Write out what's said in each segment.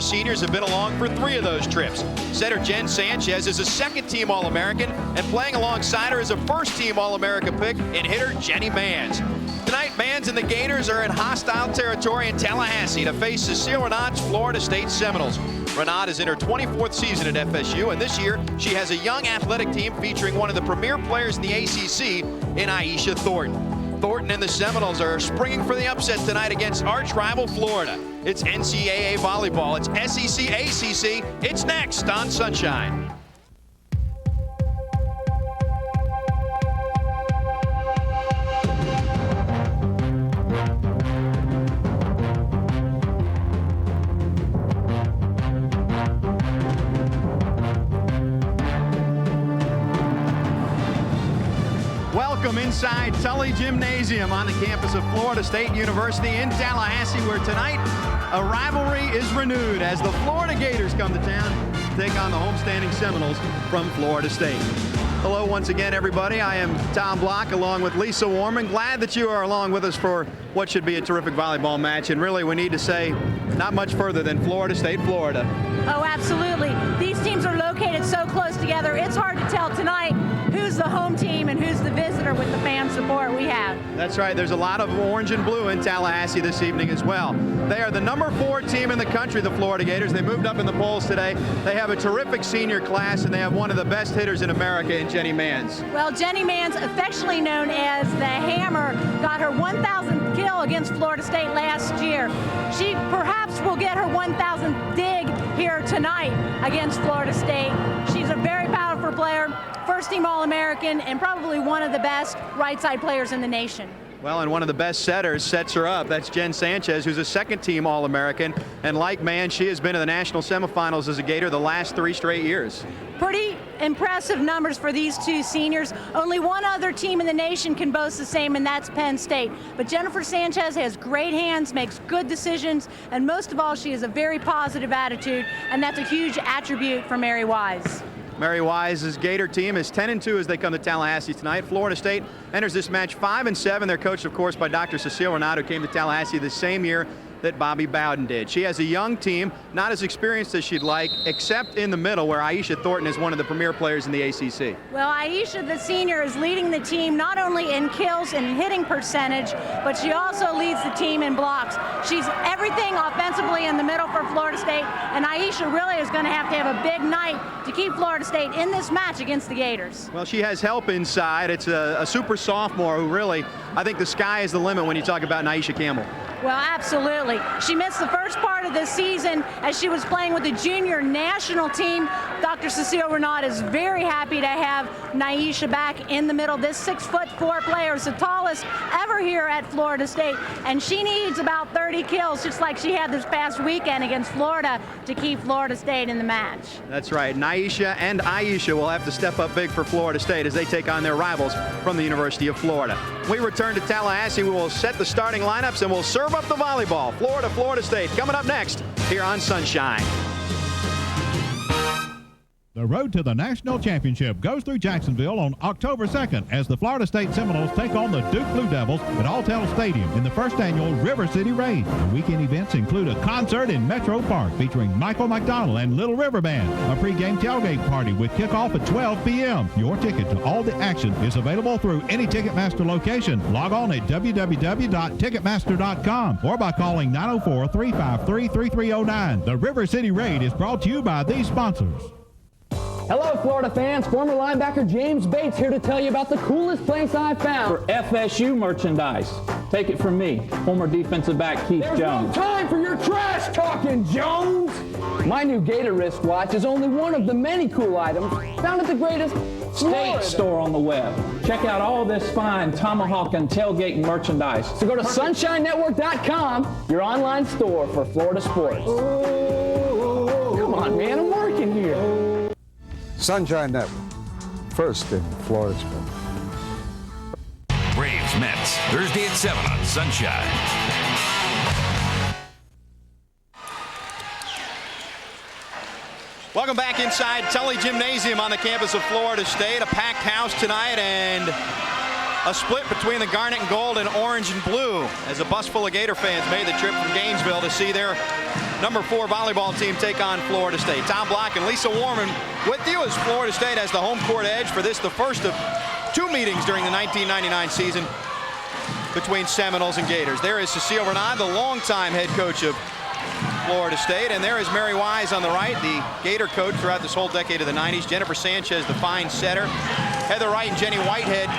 Seniors have been along for 3 of those trips. Setter Jen Sanchez is a second-team All-American, and playing alongside her is a first-team All-America pick and hitter Jenny Manns. Tonight, Manns and the Gators are in hostile territory in Tallahassee to face Cecile Renaud's Florida State Seminoles. Renaud is in her 24th season at FSU, and this year she has a young athletic team featuring one of the premier players in the ACC in Aisha Thornton. Thornton and the Seminoles are springing for the upset tonight against arch rival Florida. It's NCAA volleyball. It's SEC ACC. It's next on Sunshine. Welcome inside Tully Gymnasium on the campus of Florida State University in Tallahassee, where tonight a rivalry is renewed as the Florida Gators come to town to take on the homestanding Seminoles from Florida State. Hello once again, everybody. I am Tom Block along with Lisa Warman. Glad that you are along with us for what should be a terrific volleyball match. And really, we need to say not much further than Florida State, Florida. Oh, absolutely. These teams are located so close together. It's hard to tell tonight who's the home team and who's the visitor with the fan support we have. That's right. There's a lot of orange and blue in Tallahassee this evening as well. They are the number 4 team in the country, the Florida Gators. They moved up in the polls today. They have a terrific senior class, and they have one of the best hitters in America in Jenny Manns. Well, Jenny Manns, affectionately known as the Hammer, got her 1,000th kill against Florida State last year. She perhaps will get her 1,000th dig here tonight against Florida State. She's a very powerful player, first-team All-American, and probably one of the best right-side players in the nation. Well, and one of the best setters sets her up. That's Jen Sanchez, who's a second-team All-American. And like Mann, she has been to the national semifinals as a Gator the last 3 straight years. Pretty impressive numbers for these 2 seniors. Only one other team in the nation can boast the same, and that's Penn State. But Jennifer Sanchez has great hands, makes good decisions, and most of all, she has a very positive attitude, and that's a huge attribute for Mary Wise. Mary Wise's Gator team is 10-2 as they come to Tallahassee tonight. Florida State enters this match 5-7. They're coached, of course, by Dr. Cecile Renaud, who came to Tallahassee the same year that Bobby Bowden did. She has a young team, not as experienced as she'd like, except in the middle, where Aisha Thornton is one of the premier players in the ACC. Well, Aisha, the senior, is leading the team not only in kills and hitting percentage, but she also leads the team in blocks. She's everything offensively in the middle for Florida State, and Aisha really is going to have a big night to keep Florida State in this match against the Gators. Well, she has help inside. It's a super sophomore who really, I think the sky is the limit when you talk about Naisha Campbell. Well, absolutely. She missed the first part of the season as she was playing with the junior national team. Dr. Cecile Renaud is very happy to have Naisha back in the middle. This 6'4" player is the tallest ever here at Florida State, and she needs about 30 kills, just like she had this past weekend against Florida, to keep Florida State in the match. That's right. Naisha and Aisha will have to step up big for Florida State as they take on their rivals from the University of Florida. When we return to Tallahassee, we will set the starting lineups and we'll serve up the volleyball. Florida State coming up next here on Sunshine. The road to the national championship goes through Jacksonville on October 2nd as the Florida State Seminoles take on the Duke Blue Devils at Alltel Stadium in the first annual River City Raid. The weekend events include a concert in Metro Park featuring Michael McDonald and Little River Band, a pregame tailgate party with kickoff at 12 p.m. Your ticket to all the action is available through any Ticketmaster location. Log on at www.ticketmaster.com or by calling 904-353-3309. The River City Raid is brought to you by these sponsors. Hello, Florida fans. Former linebacker James Bates here to tell you about the coolest place I've found for FSU merchandise. Take it from me, former defensive back Keith Jones. There's no time for your trash talking, Jones. My new Gator wristwatch is only one of the many cool items found at the greatest State store on the web. Check out all this fine tomahawk and tailgate merchandise. So go to sunshinenetwork.com, your online store for Florida sports. Come on, man, I'm working here. Sunshine Network, first in Florida sports. Braves Mets, Thursday at 7 on Sunshine. Welcome back inside Tully Gymnasium on the campus of Florida State. A packed house tonight and a split between the Garnet and Gold and Orange and Blue as a bus full of Gator fans made the trip from Gainesville to see their number 4 volleyball team take on Florida State. Tom Block and Lisa Warman with you as Florida State has the home court edge for this, the first of 2 meetings during the 1999 season between Seminoles and Gators. There is Cecile Renaud, the longtime head coach of Florida State, and there is Mary Wise on the right, the Gator coach throughout this whole decade of the 90s. Jennifer Sanchez, the fine setter. Heather Wright and Jenny Whitehead,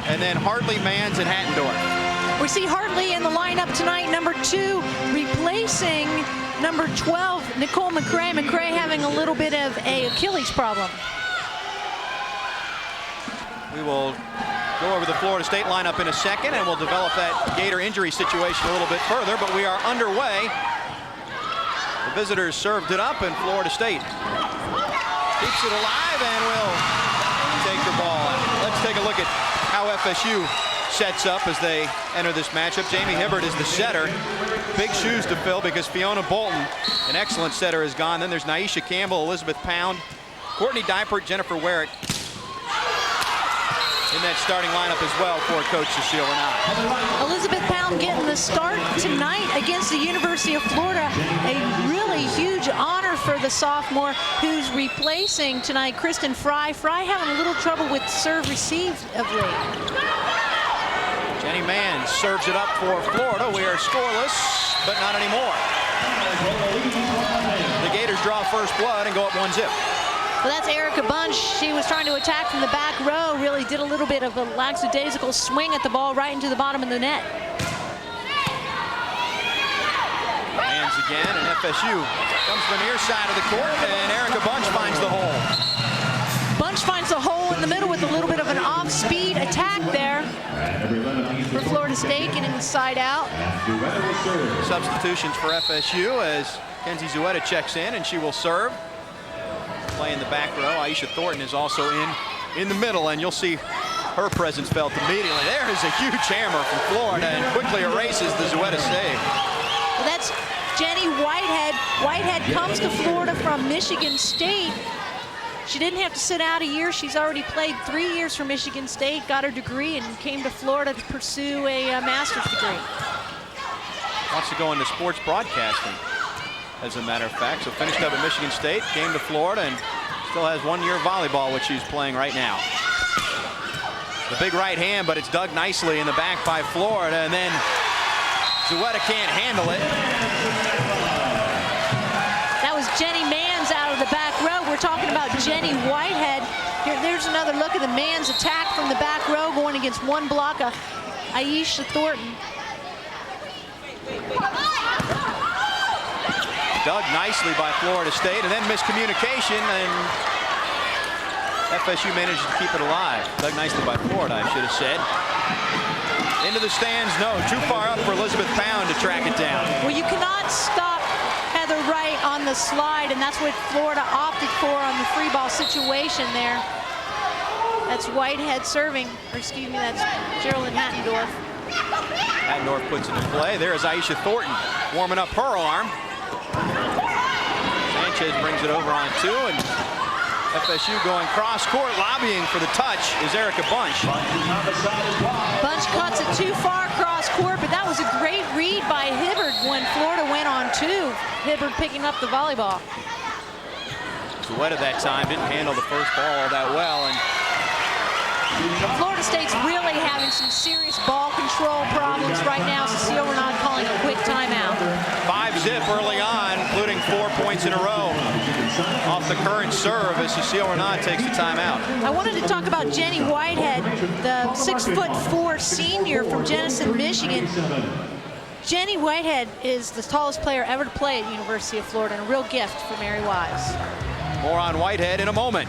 and then Hartley, Mans, and Hattendorf. We see Hartley in the lineup tonight, number 2, replacing number 12, Nicole McCray. McCray having a little bit of a Achilles problem. We will go over the Florida State lineup in a second, and we'll develop that Gator injury situation a little bit further, but we are underway. The visitors served it up, and Florida State keeps it alive and will take the ball. Let's take a look at how FSU sets up as they enter this matchup. Jamie Hibbert is the setter. Big shoes to fill because Fiona Bolton, an excellent setter, is gone. Then there's Naisha Campbell, Elizabeth Pound, Courtney Dipert, Jennifer Warwick in that starting lineup as well for Coach Cecile Renaud. Elizabeth Pound getting the start tonight against the University of Florida. A really huge honor for the sophomore who's replacing tonight Kristen Fry. Fry having a little trouble with serve received of late. Jenny Mann serves it up for Florida. We are scoreless, but not anymore. The Gators draw first blood and go up 1-0. Well, that's Erica Bunch. She was trying to attack from the back row, really did a little bit of a lackadaisical swing at the ball right into the bottom of the net. Hands again, and FSU comes to the near side of the court, and Erica Bunch finds the hole. Bunch finds the hole in the middle with a little bit of an off-speed attack there for Florida State, getting the side out. Substitutions for FSU as Kenzie Zuetta checks in, and she will serve. Playing the back row, Aisha Thornton is also in the middle, and you'll see her presence felt immediately. There is a huge hammer from Florida and quickly erases the Zuetta save. Well, that's Jenny Whitehead. Whitehead comes to Florida from Michigan State. She didn't have to sit out a year. She's already played 3 years for Michigan State, got her degree, and came to Florida to pursue a master's degree. Wants to go into sports broadcasting, as a matter of fact. So finished up at Michigan State, came to Florida, and still has 1 year of volleyball, which she's playing right now. The big right hand, but it's dug nicely in the back by Florida, and then Zuetta can't handle it. That was Jenny Mans out of the back row. We're talking about Jenny Whitehead. There's another look at the Mans attack from the back row, going against one block of Aisha Thornton. Dug nicely by Florida State, and then miscommunication, and FSU managed to keep it alive. Dug nicely by Florida, I should have said. Into the stands, no. Too far up for Elizabeth Pound to track it down. Well, you cannot stop Heather Wright on the slide, and that's what Florida opted for on the free ball situation there. That's Whitehead serving, or excuse me, that's Geraldine Hattendorf. Hattendorf puts it in play. There is Aisha Thornton warming up her arm. Sanchez brings it over on 2, and FSU going cross-court, lobbying for the touch is Erica Bunch. Bunch cuts it too far cross-court, but that was a great read by Hibbert when Florida went on 2. Hibbert picking up the volleyball. Zuetta that time didn't handle the first ball all that well, and Florida State's really having some serious ball control problems right now. Cecile Renaud calling a quick timeout. 5-zip early on, including 4 points in a row off the current serve as Cecile Renaud takes the timeout. I wanted to talk about Jenny Whitehead, the 6'4" senior from Jenison, Michigan. Jenny Whitehead is the tallest player ever to play at the University of Florida, and a real gift for Mary Wise. More on Whitehead in a moment.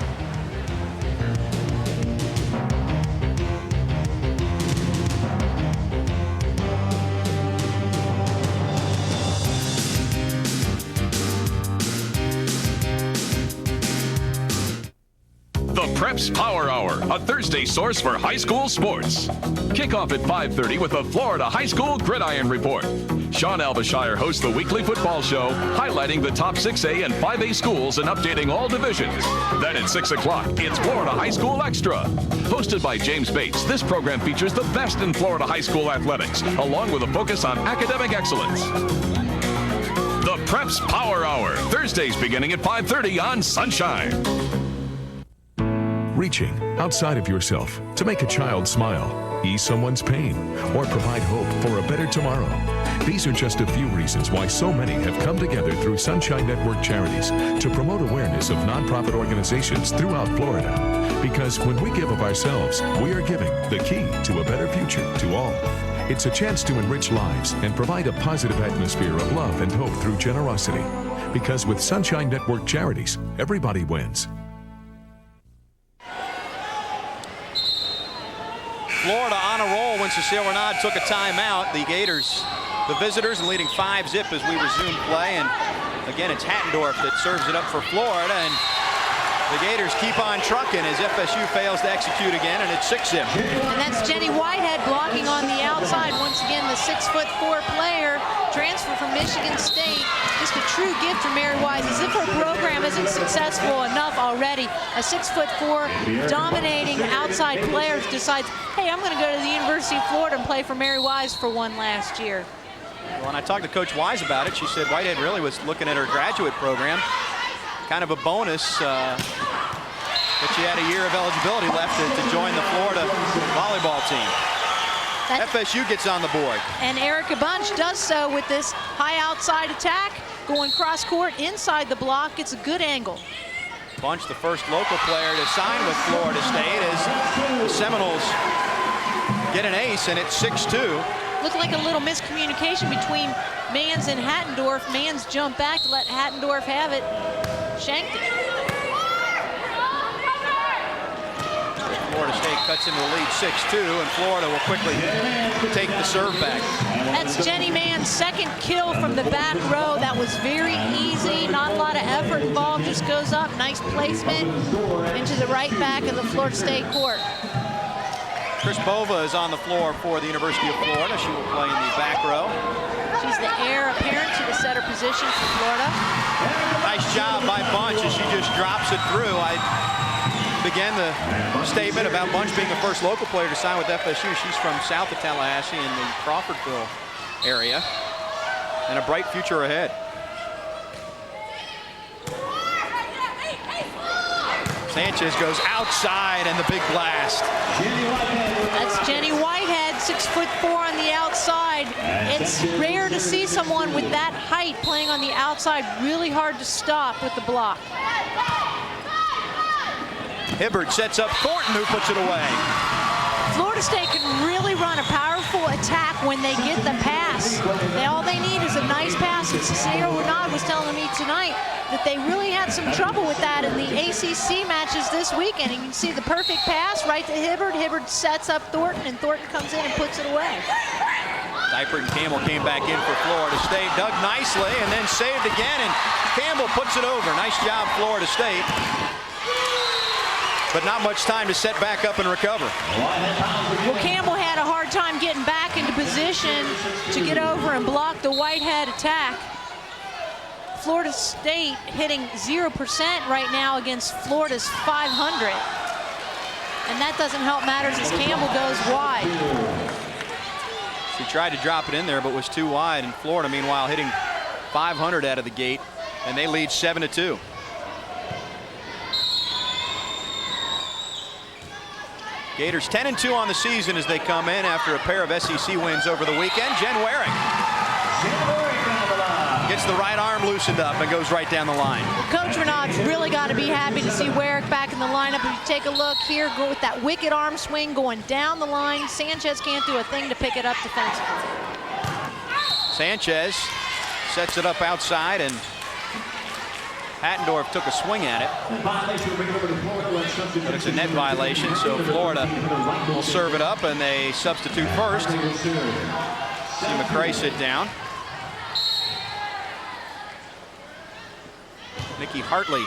The Preps Power Hour, a Thursday source for high school sports. Kickoff at 5:30 with the Florida High School Gridiron Report. Sean Albashire hosts the weekly football show, highlighting the top 6A and 5A schools and updating all divisions. Then at 6 o'clock, it's Florida High School Extra. Hosted by James Bates, this program features the best in Florida high school athletics, along with a focus on academic excellence. The Preps Power Hour, Thursdays beginning at 5:30 on Sunshine. Reaching outside of yourself to make a child smile, ease someone's pain, or provide hope for a better tomorrow. These are just a few reasons why so many have come together through Sunshine Network Charities to promote awareness of nonprofit organizations throughout Florida. Because when we give of ourselves, we are giving the key to a better future to all. It's a chance to enrich lives and provide a positive atmosphere of love and hope through generosity. Because with Sunshine Network Charities, everybody wins. Florida on a roll when Cecile Renaud took a timeout. The Gators, the visitors, leading 5-zip as we resume play. And again, it's Hattendorf that serves it up for Florida. And the Gators keep on trucking as FSU fails to execute again, and it's 6-zip. And that's Jenny Whitehead blocking on the outside. Once again, the 6'4" player, transfer from Michigan State. Just a true gift for Mary Wise. As if her program isn't successful enough already. A 6'4" dominating outside player decides, hey, I'm going to go to the University of Florida and play for Mary Wise for one last year. Well, and I talked to Coach Wise about it. She said Whitehead really was looking at her graduate program. Kind of a bonus that she had a year of eligibility left to join the Florida volleyball team. FSU gets on the board. And Erica Bunch does so with this high outside attack, going cross court inside the block. It's a good angle. Bunch, the first local player to sign with Florida State, as the Seminoles get an ace, and it's 6-2. Looked like a little miscommunication between Mans and Hattendorf. Mans jumped back to let Hattendorf have it. Shanked it. Florida State cuts into the lead 6-2, and Florida will quickly take the serve back. That's Jenny Mann's second kill from the back row. That was very easy, not a lot of effort involved, just goes up, nice placement into the right back of the Florida State court. Chris Bova is on the floor for the University of Florida. She will play in the back row. She's the heir apparent to the setter position for Florida. Nice job by Bunch as she just drops it through. I began the statement about Bunch being the first local player to sign with FSU. She's from south of Tallahassee in the Crawfordville area, and a bright future ahead. Sanchez goes outside, and the big blast. That's Jenny Whitehead, 6'4" on the outside. It's rare to see someone with that height playing on the outside. Really hard to stop with the block. Hibbert sets up Thornton, who puts it away. Florida State can really run a powerful attack when they get the pass. All they need is a nice pass. And Cecile Renaud was telling me tonight that they really had some trouble with that in the ACC matches this weekend. And you can see the perfect pass right to Hibbert. Hibbert sets up Thornton, and Thornton comes in and puts it away. Diapert and Campbell came back in for Florida State. Dug nicely and then saved again, and Campbell puts it over. Nice job, Florida State. But not much time to set back up and recover. Well, Campbell had a hard time getting back into position to get over and block the Whitehead attack. Florida State hitting 0% right now against Florida's 500. And that doesn't help matters as Campbell goes wide. She tried to drop it in there, but was too wide. And Florida, meanwhile, hitting 500 out of the gate, and they lead 7-2. Gators 10-2 on the season as they come in after a pair of SEC wins over the weekend. Jen Waring gets the right arm loosened up and goes right down the line. Well, Coach Renaud's really got to be happy to see Warwick back in the lineup. If you take a look here, go with that wicked arm swing going down the line. Sanchez can't do a thing to pick it up defensively. Sanchez sets it up outside, and Hattendorf took a swing at it. But it's a net violation, so Florida will serve it up, and they substitute first. See McCray sit down. Nikki Hartley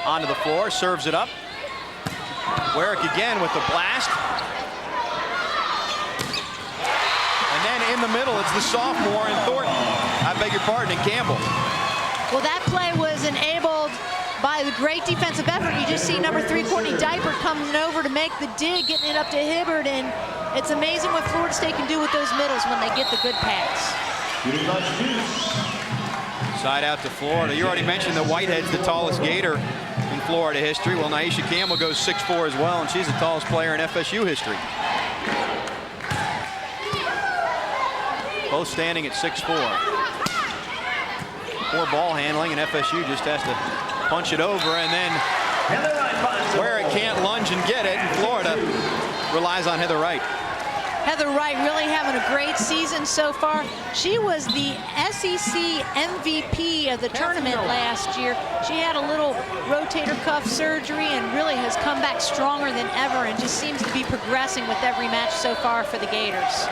onto the floor, serves it up. Warwick again with the blast. And then in the middle, it's the sophomore and Thornton. I beg your pardon, and Campbell. Well, that play was enabled by the great defensive effort. You just see number 3, Courtney Diapert, coming over to make the dig, getting it up to Hibbert, and it's amazing what Florida State can do with those middles when they get the good pass. Side out to Florida. You already mentioned that Whitehead's the tallest Gator in Florida history. Well, Naisha Campbell goes 6'4" as well, and she's the tallest player in FSU history. Both standing at 6'4". Poor ball handling, and FSU just has to punch it over, and then where it can't lunge and get it, and Florida relies on Heather Wright. Heather Wright really having a great season so far. She was the SEC MVP of the tournament last year. She had a little rotator cuff surgery and really has come back stronger than ever and just seems to be progressing with every match so far for the Gators.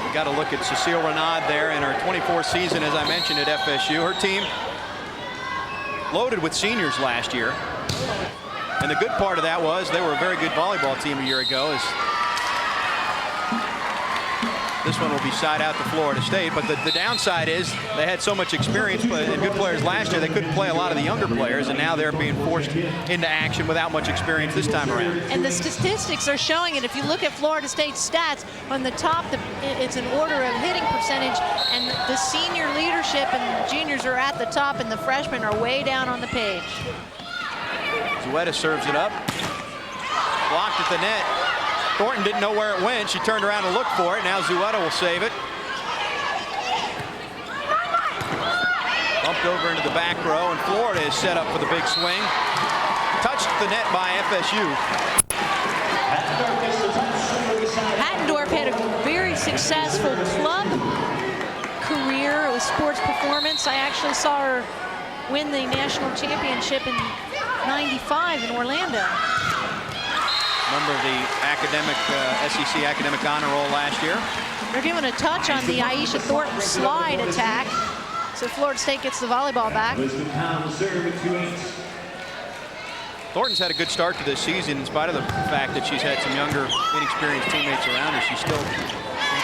We got to look at Cecile Renaud there in her 24th season, as I mentioned, at FSU. Her team loaded with seniors last year. And the good part of that was they were a very good volleyball team a year ago. As this one will be side out to Florida State, but the downside is they had so much experience and good players last year, they couldn't play a lot of the younger players, and now they're being forced into action without much experience this time around. And the statistics are showing it. If you look at Florida State's stats, on the top, it's an order of hitting percentage, and the senior leadership and the juniors are at the top, and the freshmen are way down on the page. Zuetta serves it up. Blocked at the net. Thornton didn't know where it went. She turned around and looked for it. Now Zuetta will save it. Bumped over into the back row, and Florida is set up for the big swing. Touched the net by FSU. Hattendorf had a very successful club career. It was sports performance. I actually saw her win the national championship in '95 in Orlando. Member of the academic SEC academic honor roll last year. They're giving a touch on the Aisha Thornton slide attack. So Florida State gets the volleyball back. Thornton's had a good start to this season in spite of the fact that she's had some younger, inexperienced teammates around her. She's still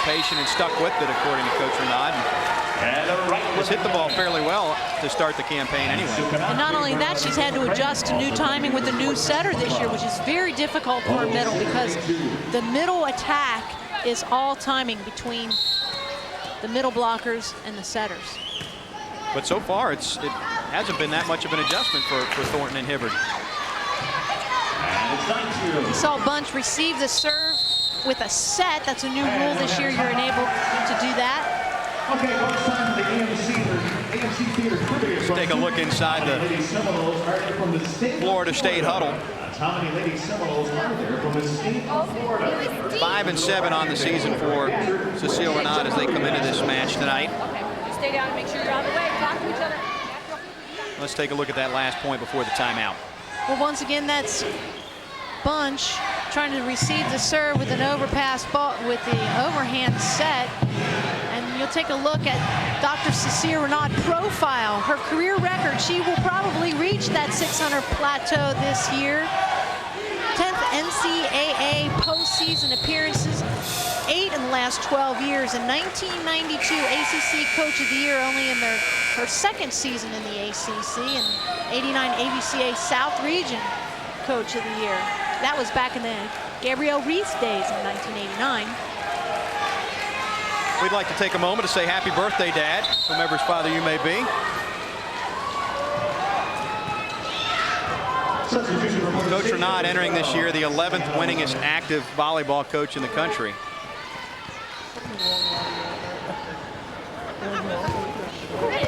patient and stuck with it, according to Coach Renaud. Has hit the ball fairly well to start the campaign anyway. And not only that, she's had to adjust to new timing with the new setter this year, which is very difficult for her middle because the middle attack is all timing between the middle blockers and the setters. But so far, it hasn't been that much of an adjustment for Thornton and Hibbard. We saw Bunch receive the serve with a set. That's a new rule this year. You're enabled to do that. Okay, it's time for the AMC Theater Trivia. Let's take a look inside the Florida State huddle. How many Lady Seminoles are there from the state of Florida? 5-7 on the season for Cecile Renaud as they come into this match tonight. Okay, stay down and make sure you're out of the way. Talk to each other. Let's take a look at that last point before the timeout. Well, once again, that's Bunch trying to receive the serve with an overpass ball with the overhand set. And you'll take a look at Dr. Cecile Renaud profile. Her career record, she will probably reach that 600 plateau this year. 10th NCAA postseason appearances, 8 in the last 12 years. In 1992, ACC Coach of the Year, only in her second season in the ACC, and 89 AVCA South Region Coach of the Year. That was back in the Gabrielle Reese days in 1989. We'd like to take a moment to say happy birthday, Dad, whomever's father you may be. Coach Renaud entering this year the 11th winningest active volleyball coach in the country.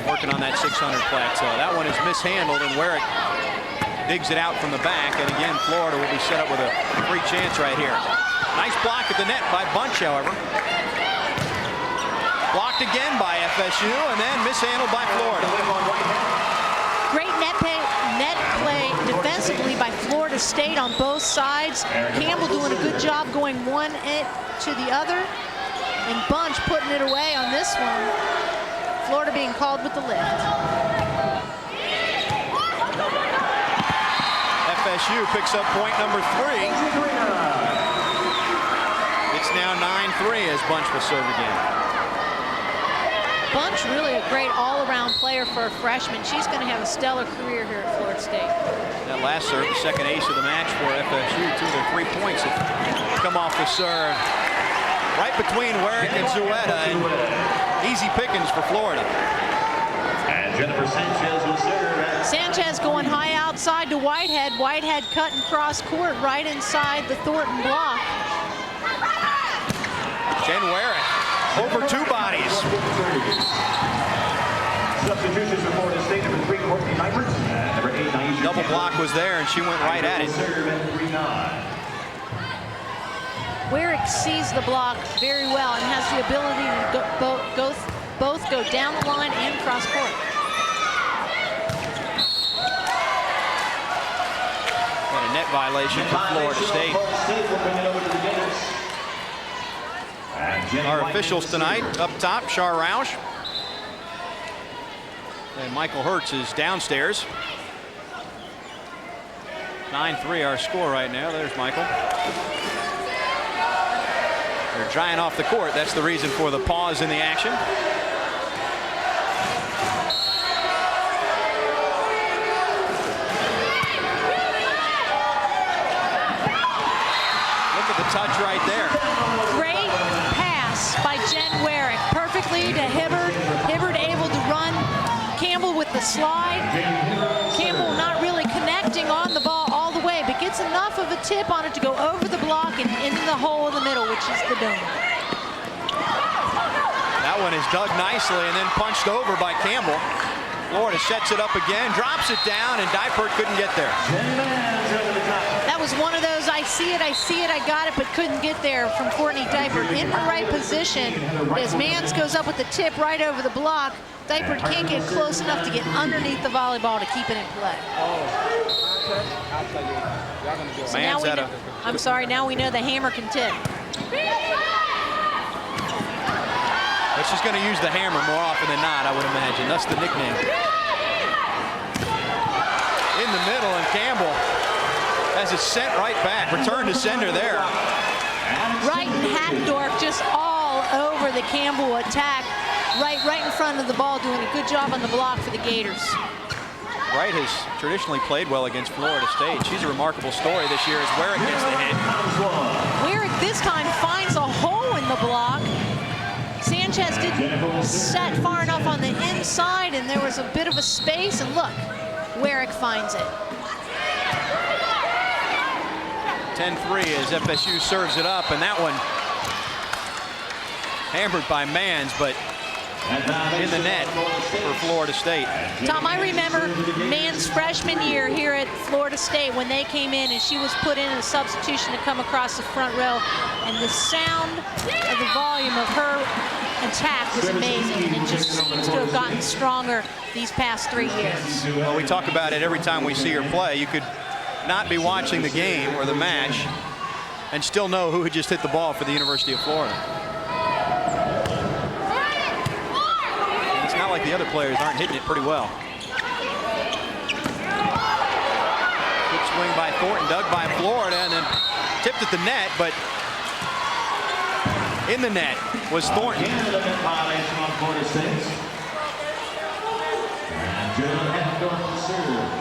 Working on that 600 plateau. That one is mishandled, and Warwick digs it out from the back, and again Florida will be set up with a free chance right here. Nice block at the net by Bunch, however. Blocked again by FSU, and then mishandled by Florida. Great net play defensively by Florida State on both sides. Campbell doing a good job going one end to the other, and Bunch putting it away on this one. Florida being called with the lift. FSU picks up point number 3. It's now 9-3 as Bunch will serve again. Bunch really a great all-around player for a freshman. She's going to have a stellar career here at Florida State. That last serve, the second ace of the match for FSU. 2 of their 3 points have come off the serve right between Warwick and Zuetta, and easy pickings for Florida. And Jennifer Sanchez will serve. Sanchez going high outside to Whitehead. Whitehead cutting cross court right inside the Thornton block. Jen Warwick over 2 bodies. Substitutions for Florida State, number 3, Courtney Neifert. Number 8, Naisha. Double block was there, and she went right at it. Warwick sees the block very well and has the ability to both go down the line and cross court. And a net violation for Florida State. Our officials tonight, up top, Shar Roush. And Michael Hertz is downstairs. 9-3 our score right now. There's Michael. They're drying off the court. That's the reason for the pause in the action. Look at the touch right there. Great pass by Jen Warwick. Perfectly to Hibbard. Hibbard able to run Campbell with the slide. Campbell not really connecting on the ball all the way, but gets enough of a tip on it to go over the block and into the hole in the middle, which is the dome. That one is dug nicely and then punched over by Campbell. Florida sets it up again, drops it down, and Dipert couldn't get there. That was one of those, I see it, I got it, but couldn't get there from Courtney Dipert. In the right position, as Mans goes up with the tip right over the block. Dipert can't get close enough to get underneath the volleyball to keep it in play. So now we know, I'm sorry, now we know the hammer can tip. But she's going to use the hammer more often than not, I would imagine. That's the nickname. In the middle, and Campbell has it sent right back. Return to sender there. Wright and Hattendorf just all over the Campbell attack. Right in front of the ball, doing a good job on the block for the Gators. Wright has traditionally played well against Florida State. She's a remarkable story this year as Warwick gets the hit. Warwick this time finds a hole in the block. Sanchez didn't set far enough on the inside, and there was a bit of a space, and look, Warwick finds it. 10-3 as FSU serves it up, and that one hammered by Mans, but in the net for Florida State. Tom, I remember Mann's freshman year here at Florida State when they came in and she was put in a substitution to come across the front row, and the sound of the volume of her attack was amazing, and it just seems to have gotten stronger these past 3 years. Well, we talk about it every time we see her play. You could not be watching the game or the match and still know who had just hit the ball for the University of Florida. It's not like the other players aren't hitting it pretty well. Good swing by Thornton, dug by Florida, and then tipped at the net, but in the net was Thornton.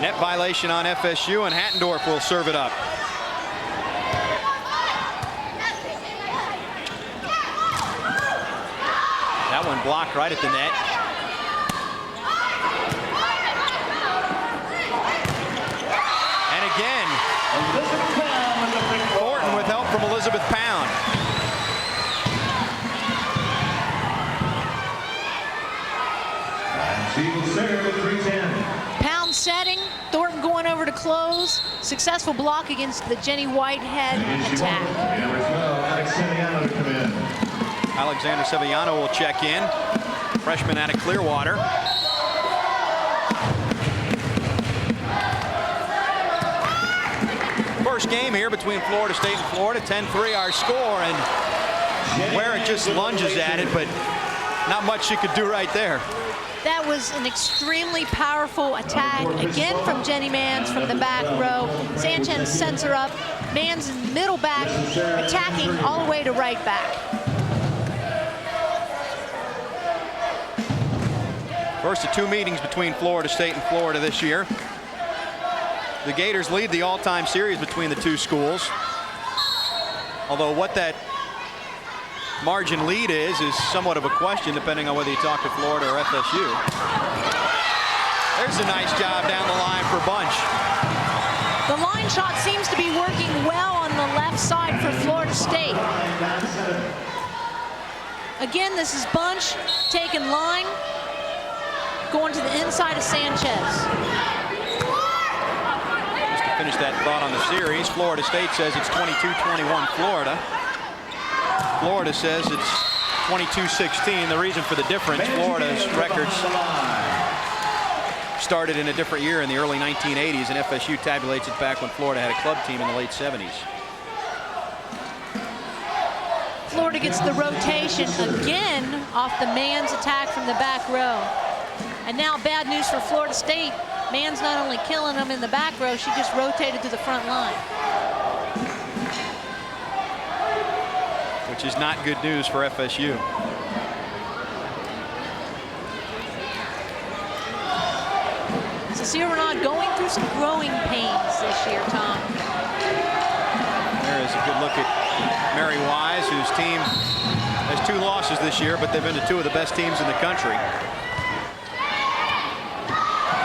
Net violation on FSU, and Hattendorf will serve it up. That one blocked right at the net. And again, Thornton with help from Elizabeth Pound. She will serve at 3-10. Pound setting, Thornton going over to close. Successful block against the Jenny Whitehead attack. Number 12, Alex Sevillano to come in. Alexander Sevillano will check in. Freshman out of Clearwater. First game here between Florida State and Florida. 10-3 our score, and Warwick just lunges at it, but not much she could do right there. That was an extremely powerful attack, again from Jenny Mans from the back row. Sanchez sends her up. Mans in middle back, attacking all the way to right back. First of 2 meetings between Florida State and Florida this year. The Gators lead the all-time series between the two schools. Although what that margin lead is somewhat of a question, depending on whether you talk to Florida or FSU. There's a nice job down the line for Bunch. The line shot seems to be working well on the left side for Florida State. Again, this is Bunch taking line, going to the inside of Sanchez. Just to finish that thought on the series, Florida State says it's 22-21 Florida. Florida says it's 22-16. The reason for the difference, Florida's records started in a different year in the early 1980s, and FSU tabulates it back when Florida had a club team in the late 70s. Florida gets the rotation again off the man's attack from the back row. And now bad news for Florida State. Mann's not only killing them in the back row, she just rotated to the front line. Which is not good news for FSU. Cecile Renaud going through some growing pains this year, Tom. There is a good look at Mary Wise, whose team has 2 losses this year, but they've been to 2 of the best teams in the country.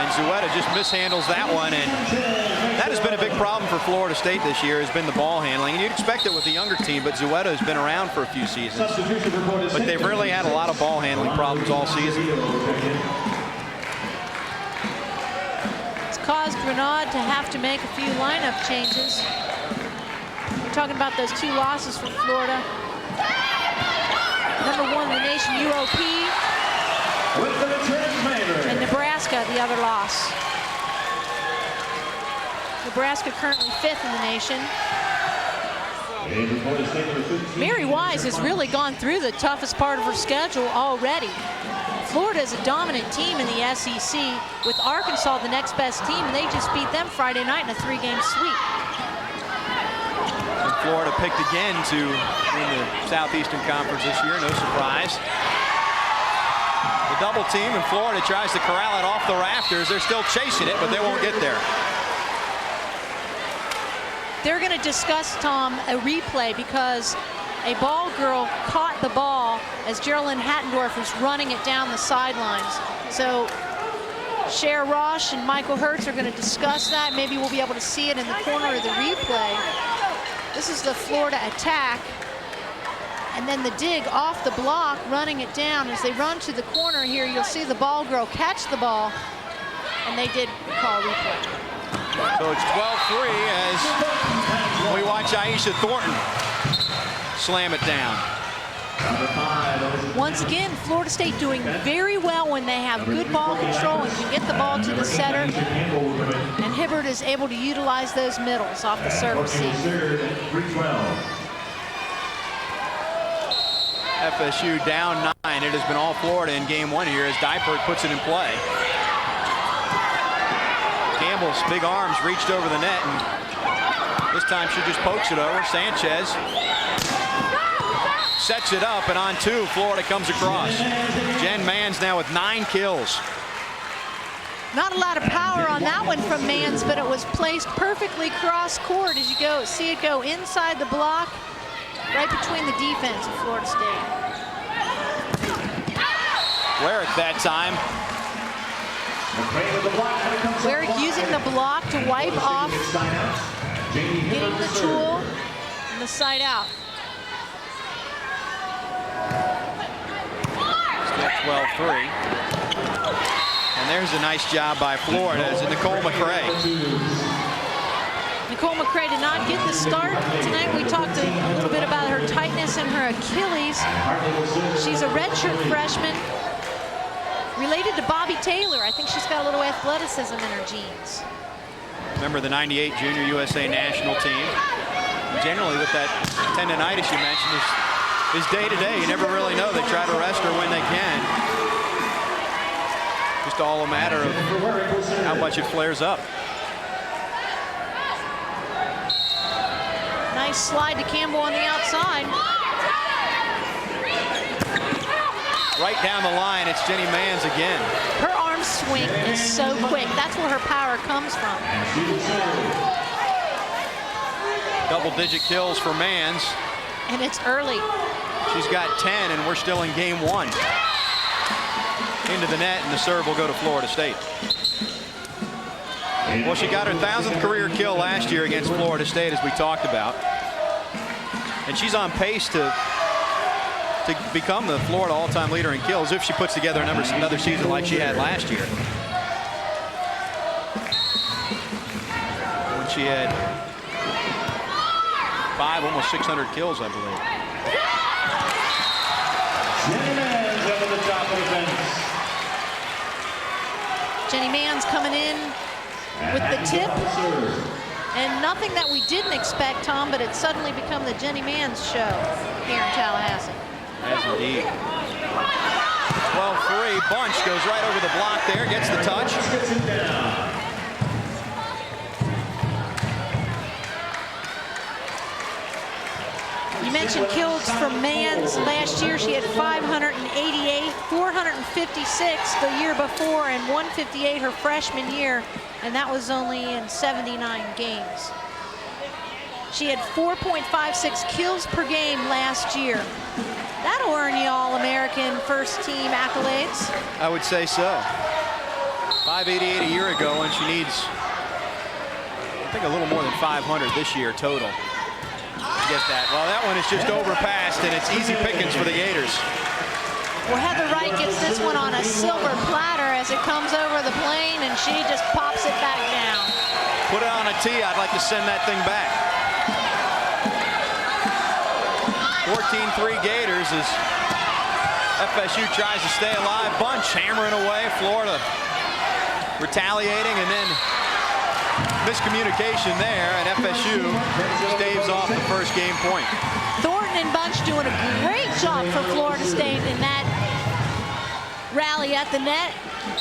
And Zuetta just mishandles that one, and that has been a big problem for Florida State this year, has been the ball handling. And you'd expect it with the younger team, but Zuetta has been around for a few seasons. But they've really had a lot of ball handling problems all season. It's caused Renaud to have to make a few lineup changes. We're talking about those 2 losses from Florida. #1 in the nation, UOP. And Nebraska, the other loss. Nebraska currently 5th in the nation. Mary Wise has really gone through the toughest part of her schedule already. Florida is a dominant team in the SEC, with Arkansas the next best team, and they just beat them Friday night in a 3-game sweep. And Florida picked again to win the Southeastern Conference this year, no surprise. The double team, and Florida tries to corral it off the rafters. They're still chasing it, but they won't get there. They're going to discuss, Tom, a replay because a ball girl caught the ball as Geraldine Hattendorf was running it down the sidelines. So Cher Roche and Michael Hertz are going to discuss that. Maybe we'll be able to see it in the corner of the replay. This is the Florida attack. And then the dig off the block, running it down. As they run to the corner here, you'll see the ball girl catch the ball. And they did call replay. So it's 12-3 as we watch Aisha Thornton slam it down. Once again, Florida State doing very well when they have good ball control and can get the ball to the setter. And Hibbert is able to utilize those middles off the service seat. FSU down 9. It has been all Florida in game 1 here as Dipert puts it in play. Campbell's big arms reached over the net, and this time she just pokes it over. Sanchez sets it up, and on 2, Florida comes across. Jen Mans now with 9 kills. Not a lot of power on that one from Mans, but it was placed perfectly cross court as you see it go inside the block, right between the defense of Florida State. Warrick that time. Warrick using the block to wipe off, getting the tool and the side out. Still 12-3. And there's a nice job by Florida as Nicole McCray. Nicole McCray did not get the start tonight. We talked a little bit about her tightness in her Achilles. She's a redshirt freshman, related to Bobby Taylor. I think she's got a little athleticism in her genes. Remember the '98 Junior USA national team. Generally with that tendonitis you mentioned is day to day. You never really know. They try to rest her when they can. Just all a matter of how much it flares up. Nice slide to Campbell on the outside. Right down the line, it's Jenny Mans again. Her arm swing is so quick. That's where her power comes from. Double-digit kills for Mans. And it's early. She's got 10, and we're still in game 1. Into the net, and the serve will go to Florida State. Well, she got her 1,000th career kill last year against Florida State, as we talked about. And she's on pace to become the Florida all-time leader in kills if she puts together another season like she had last year, when she had 5, almost 600 kills, I believe. Jenny Mann's coming in with the tip, and nothing that we didn't expect, Tom, but it's suddenly become the Jenny Mann's show here in Tallahassee. As indeed. 12-3. Bunch goes right over the block there, gets the touch. You mentioned kills from Mann's. Last year she had 588, 456 the year before, and 158 her freshman year, and that was only in 79 games. She had 4.56 kills per game last year. That'll earn you All-American first team accolades. I would say so. 588 a year ago, and she needs, I think, a little more than 500 this year total. Get that. Well, that one is just overpassed, and it's easy pickings for the Gators. Well, Heather Wright gets this one on a silver platter as it comes over the plane, and she just pops it back down. Put it on a tee. I'd like to send that thing back. 14-3 Gators as FSU tries to stay alive. Bunch hammering away. Florida retaliating, and then miscommunication there, and FSU staves off the first game point. Thornton and Bunch doing a great job for Florida State in that rally at the net,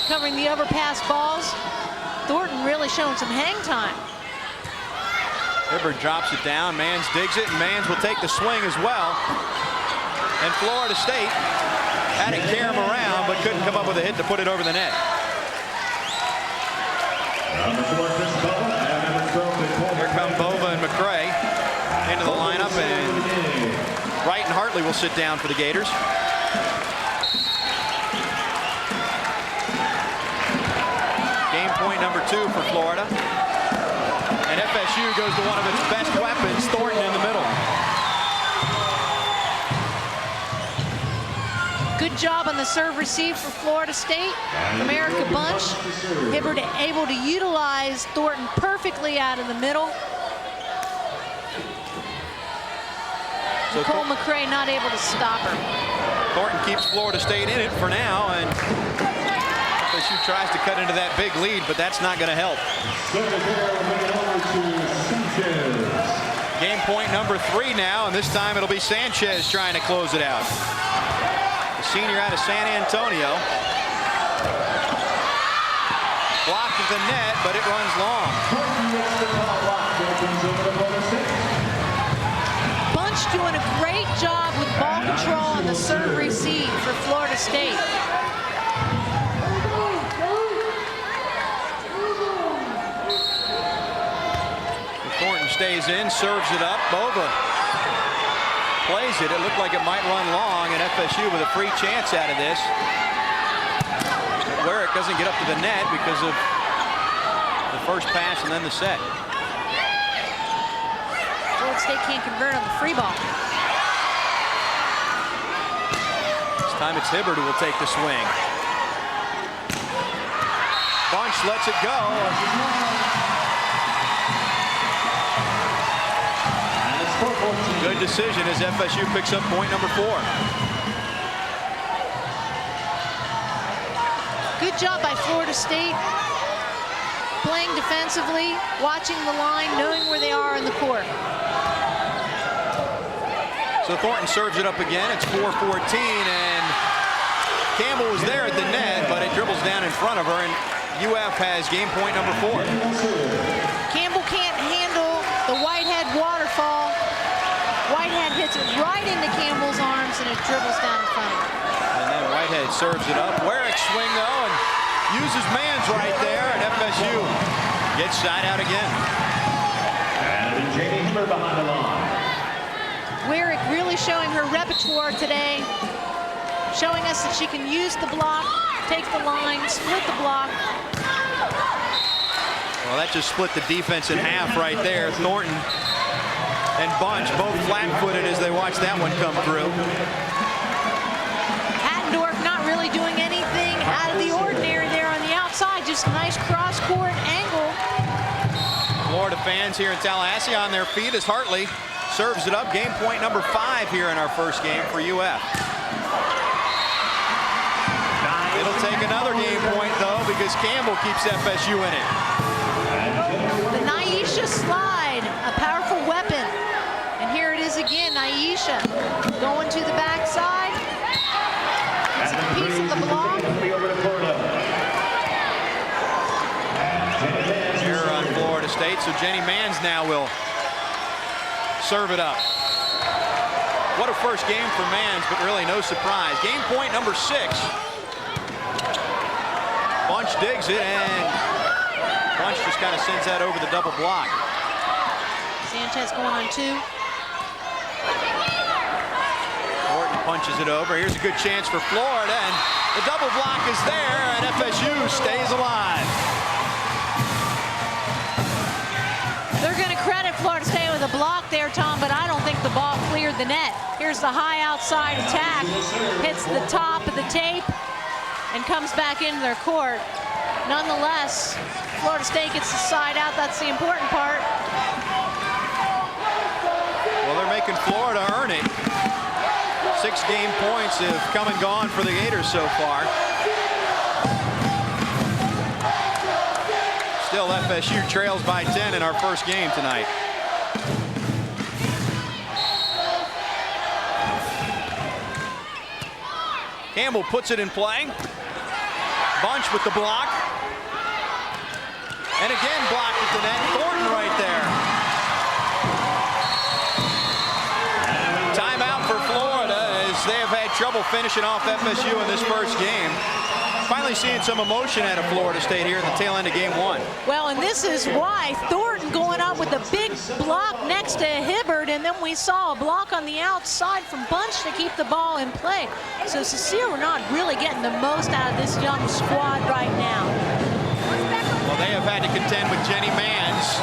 covering the overpass balls. Thornton really showing some hang time. Hibbard drops it down. Mans digs it, and Mans will take the swing as well. And Florida State had to carry him around, but couldn't come up with a hit to put it over the net. Here come Bova and McCray into the lineup, and Wright and Hartley will sit down for the Gators. Game point number 2 for Florida. And FSU goes to one of its best weapons, Thornton, in the middle. Good job on the serve receive for Florida State from Erica Bunch. Hibbard able to utilize Thornton perfectly out of the middle. So Nicole McCray not able to stop her. Thornton keeps Florida State in it for now, and FSU tries to cut into that big lead, but that's not going to help. Game point number 3 now, and this time it'll be Sanchez trying to close it out. The senior out of San Antonio. Blocked at the net, but it runs long. Bunch doing a great job with ball control on the serve receive for Florida State. Thornton stays in, serves it up. Bova plays it. It looked like it might run long, and FSU with a free chance out of this. Where it doesn't get up to the net because of the first pass and then the set. Florida State can't convert on the free ball. This time it's Hibbard who will take the swing. Bunch lets it go. Good decision as FSU picks up point number 4. Good job by Florida State. Playing defensively, watching the line, knowing where they are in the court. So Thornton serves it up again. It's 4-14, and Campbell was there at the net, but it dribbles down in front of her, and UF has game point number 4. Campbell can't handle the Whitehead waterfall. Whitehead hits it right into Campbell's arms, and it dribbles down in front of her. And then Whitehead serves it up. Warwick swing, though, and uses Mans right there, and FSU gets side out again. And Jamie Hibbard behind the line. Weirick really showing her repertoire today, showing us that she can use the block, take the line, split the block. Well, that just split the defense in half right there. Thornton and Bunch both flat-footed as they watch that one come through. Hattendorf not really doing anything out of the ordinary there on the outside, just a nice cross-court angle. Florida fans here in Tallahassee on their feet as Hartley serves it up. Game point number 5 here in our first game for UF. It'll take another game point, though, because Campbell keeps FSU in it. The Nyesha slide, a powerful weapon. And here it is again, Nyesha going to the backside. It's a piece of the block. Here on Florida State, so Jenny Mans now will serve it up. What a first game for Mans, but really no surprise. Game point number 6. Bunch digs it, and Bunch just kind of sends that over the double block. Sanchez going on 2. Horton punches it over. Here's a good chance for Florida, and the double block is there, and FSU stays alive. They're going to credit Florida State with a block there, Tom, but I don't think the ball cleared the net. Here's the high outside attack, hits the top of the tape, and comes back into their court. Nonetheless, Florida State gets the side out. That's the important part. Well, they're making Florida earn it. 6 game points have come and gone for the Gators so far. Still, FSU trails by 10 in our first game tonight. Campbell puts it in play. Bunch with the block. And again blocked at the net. Thornton right there. Timeout for Florida as they have had trouble finishing off FSU in this first game. Finally seeing some emotion out of Florida State here in the tail end of game 1. Well, and this is why Thornton going up with a big block next to Hibbert, and then we saw a block on the outside from Bunch to keep the ball in play. So Cecile Renaud really getting the most out of this young squad right now. Well, they have had to contend with Jenny Mans,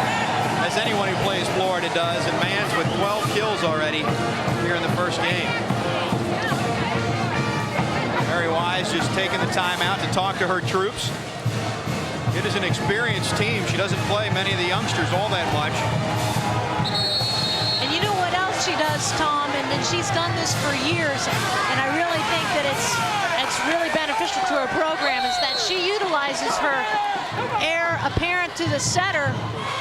as anyone who plays Florida does, and Mans with 12 kills already here in the first game. Mary Wise just taking the time out to talk to her troops. It is an experienced team. She doesn't play many of the youngsters all that much. And you know what else she does, Tom, and she's done this for years, and I really think that it's really beneficial to her program, is that she utilizes her heir apparent to the setter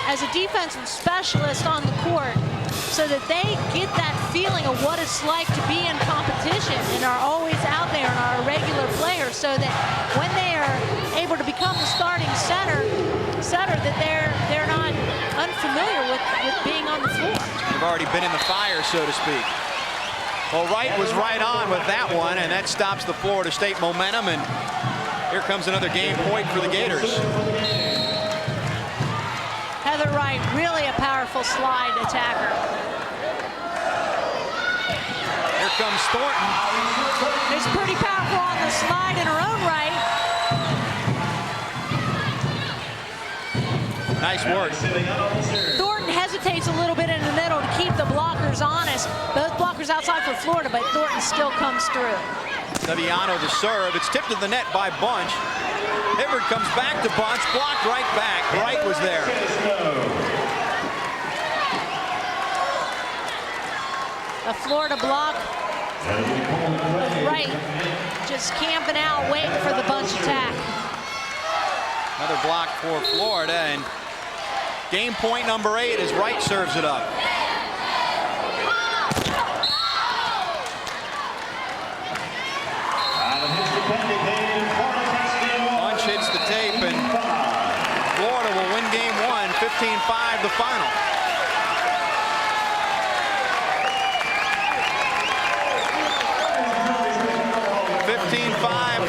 as a defensive specialist on the court, so that they get that feeling of what it's like to be in competition and are always out there and are a regular player, so that when they are able to become the starting setter that they're not unfamiliar with being on the floor. They've already been in the fire, so to speak. Well, Wright was right on with that one, and that stops the Florida State momentum, and here comes another game point for the Gators. Heather Wright, really a powerful slide attacker. Here comes Thornton. It's pretty powerful on the slide in her own right. Nice work. Thornton hesitates a little bit in the middle to keep the blockers honest. Both blockers outside for Florida, but Thornton still comes through. Saviano the serve. It's tipped to the net by Bunch. Hibbert comes back to Bunch, blocked right back. Wright was there. A Florida block. Wright just camping out, waiting for the Bunch attack. Another block for Florida, and game point number 8 as Wright serves it up. Bunch hits the tape, and Florida will win game 1, 15-5 the final.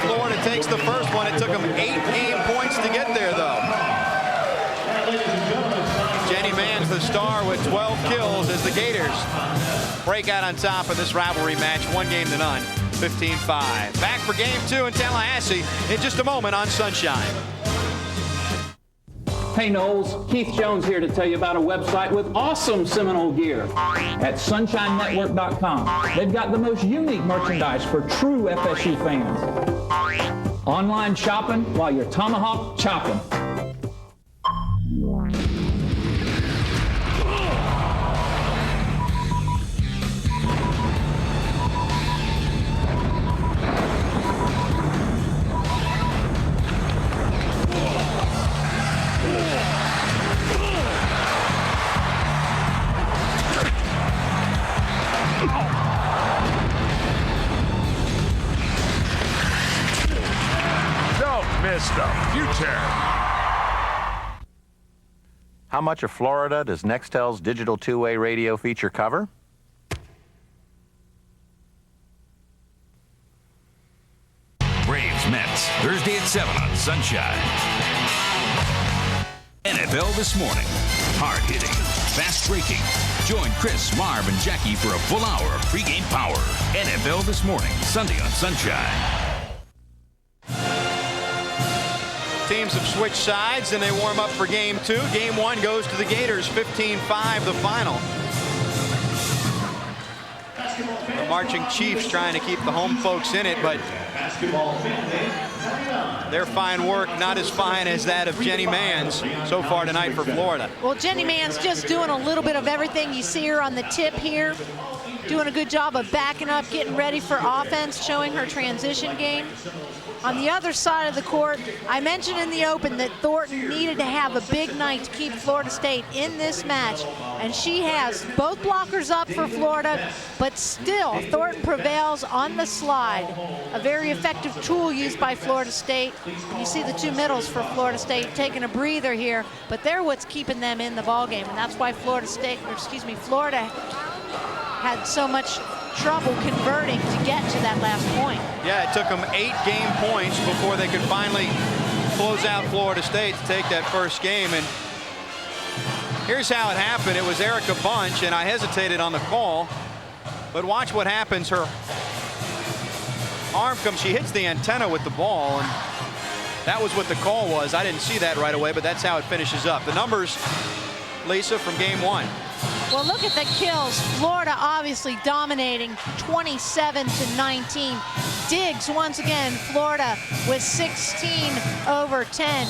Florida takes the first one. It took them 8 game points to get there, though. Jenny Mans, the star with 12 kills as the Gators break out on top of this rivalry match, 1-0 15-5. Back for game 2 in Tallahassee in just a moment on Sunshine. Hey Knowles, Keith Jones here to tell you about a website with awesome Seminole gear at sunshinenetwork.com. They've got the most unique merchandise for true FSU fans. Online shopping while you're tomahawk chopping. How much of Florida does Nextel's digital two-way radio feature cover? Braves Mets, Thursday at 7 on Sunshine. NFL This Morning. Hard-hitting, fast-breaking. Join Chris, Marv, and Jackie for a full hour of pregame power. NFL This Morning, Sunday on Sunshine. Teams have switched sides and they warm up for game 2. Game 1 goes to the Gators, 15-5 the final. The Marching Chiefs trying to keep the home folks in it, but their fine work not as fine as that of Jenny Manns so far tonight for Florida. Well, Jenny Manns just doing a little bit of everything. You see her on the tip here, doing a good job of backing up, getting ready for offense, showing her transition game. On the other side of the court, I mentioned in the open that Thornton needed to have a big night to keep Florida State in this match, and she has both blockers up for Florida, but still Thornton prevails on the slide. A very effective tool used by Florida State. And you see the two middles for Florida State taking a breather here, but they're what's keeping them in the ballgame, and that's why Florida had so much trouble converting to get to that last point. Yeah, it took them 8 game points before they could finally close out Florida State to take that first game. And here's how it happened. It was Erica Bunch, and I hesitated on the call, but watch what happens. Her arm comes, she hits the antenna with the ball, and that was what the call was. I didn't see that right away, but that's how it finishes up. The numbers, Lisa, from game 1. Well, look at the kills. Florida obviously dominating 27-19. Diggs once again, Florida with 16 over 10.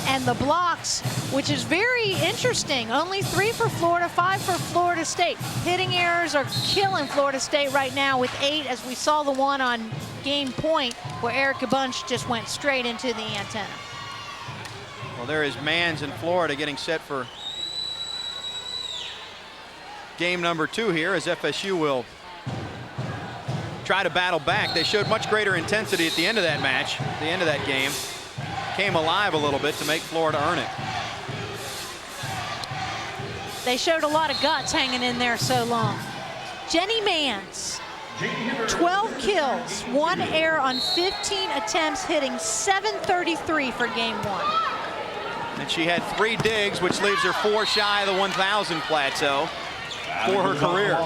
And the blocks, which is very interesting. Only 3 for Florida, 5 for Florida State. Hitting errors are killing Florida State right now with 8, as we saw the one on game point where Erica Bunch just went straight into the antenna. Well, there is Manns in Florida getting set for game number 2 here, as FSU will try to battle back. They showed much greater intensity at the end of that match, at the end of that game. Came alive a little bit to make Florida earn it. They showed a lot of guts hanging in there so long. Jenny Manns, 12 kills, 1 error on 15 attempts, hitting .733 for game 1. And she had 3 digs, which leaves her 4 shy of the 1,000 plateau for her career.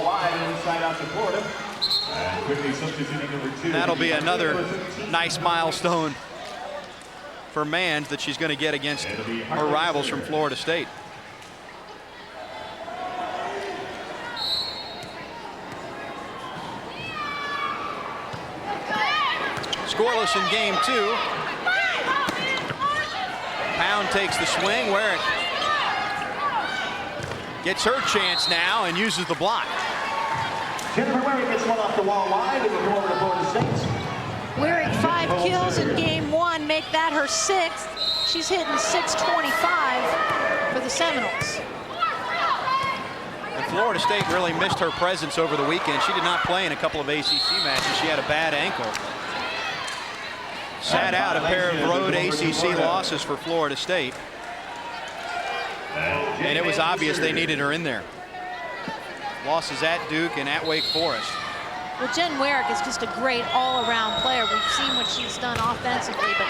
That'll be another nice milestone for Manns that she's going to get against her rivals from Florida State. Scoreless in game 2. Pound takes the swing. Wearick gets her chance now and uses the block. Jennifer Wearick gets one off the wall wide and will go over to Florida State. Wearick 5 kills in game 1, make that her 6th. She's hitting .625 for the Seminoles. And Florida State really missed her presence over the weekend. She did not play in a couple of ACC matches. She had a bad ankle. Sat out a pair of road ACC losses for Florida State. And it was obvious they needed her in there. Losses at Duke and at Wake Forest. Well, Jen Wearick is just a great all-around player. We've seen what she's done offensively, but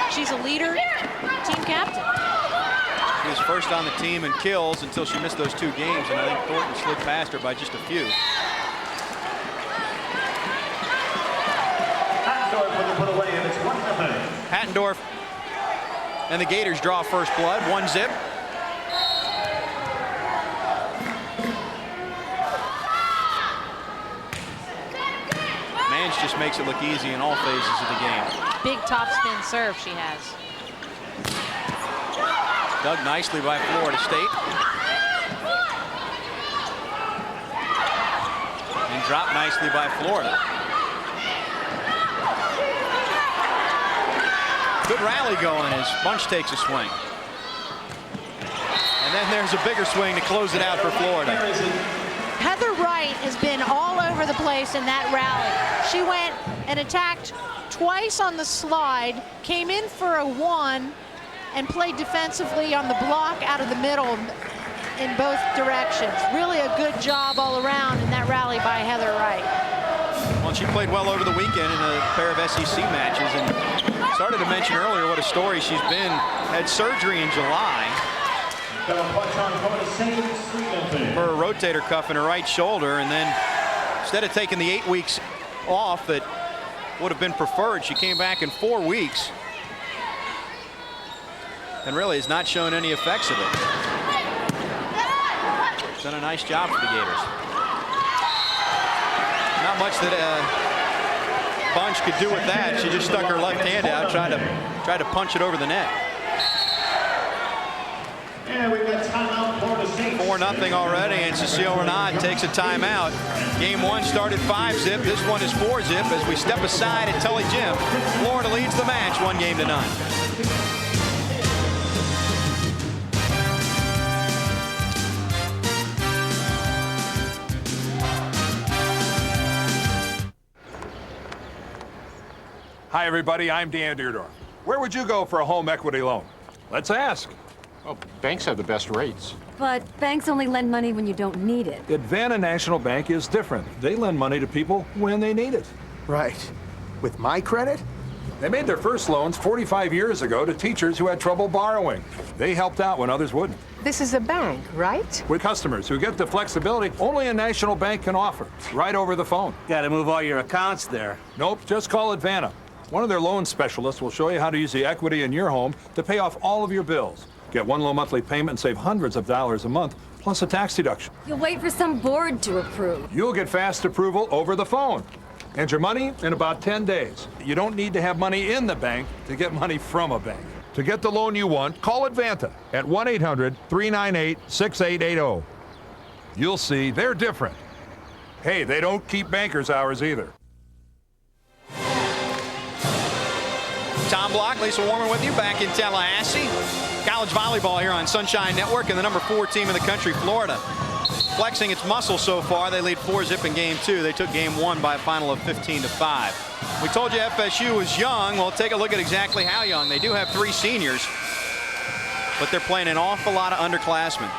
she's a leader, team captain. She was first on the team in kills until she missed those 2 games, and I think Thornton slid past her by just a few. Hattendorf and the Gators draw first blood, 1-0. Mans just makes it look easy in all phases of the game. Big top spin serve she has. Dug nicely by Florida State. And dropped nicely by Florida. Good rally going as Bunch takes a swing. And then there's a bigger swing to close it out for Florida. Heather Wright has been all over the place in that rally. She went and attacked twice on the slide, came in for a 1, and played defensively on the block out of the middle in both directions. Really a good job all around in that rally by Heather Wright. Well, she played well over the weekend in a pair of SEC matches, and started to mention earlier what a story she's been. Had surgery in July for a rotator cuff in her right shoulder, and then instead of taking the 8 weeks off that would have been preferred, she came back in 4 weeks and really has not shown any effects of it. Done a nice job for the Gators. Not much that Bunch could do with that. She just stuck her left hand out, tried to punch it over the net. And we've got timeout, Florida State. 4-0 already, and Cecile Renaud takes a timeout. Game 1 started 5-0. This one is 4-0 as we step aside at Tully Gym. Florida leads the match 1-0. Hi, everybody. I'm Dan Deerdorf. Where would you go for a home equity loan? Let's ask. Well, banks have the best rates. But banks only lend money when you don't need it. Advanta National Bank is different. They lend money to people when they need it. Right. With my credit? They made their first loans 45 years ago to teachers who had trouble borrowing. They helped out when others wouldn't. This is a bank, right? With customers who get the flexibility only a national bank can offer, right over the phone. Got to move all your accounts there. Nope, just call Advanta. One of their loan specialists will show you how to use the equity in your home to pay off all of your bills. Get one low monthly payment and save hundreds of dollars a month, plus a tax deduction. You'll wait for some board to approve. You'll get fast approval over the phone. And your money in about 10 days. You don't need to have money in the bank to get money from a bank. To get the loan you want, call Advanta at 1-800-398-6880. You'll see they're different. Hey, they don't keep bankers' hours either. Tom Block, Lisa Warman with you back in Tallahassee. College volleyball here on Sunshine Network, and the number 4 team in the country, Florida, flexing its muscle so far. They lead 4-0 in game 2. They took game 1 by a final of 15-5. We told you FSU was young. Well, take a look at exactly how young. They do have 3 seniors, but they're playing an awful lot of underclassmen.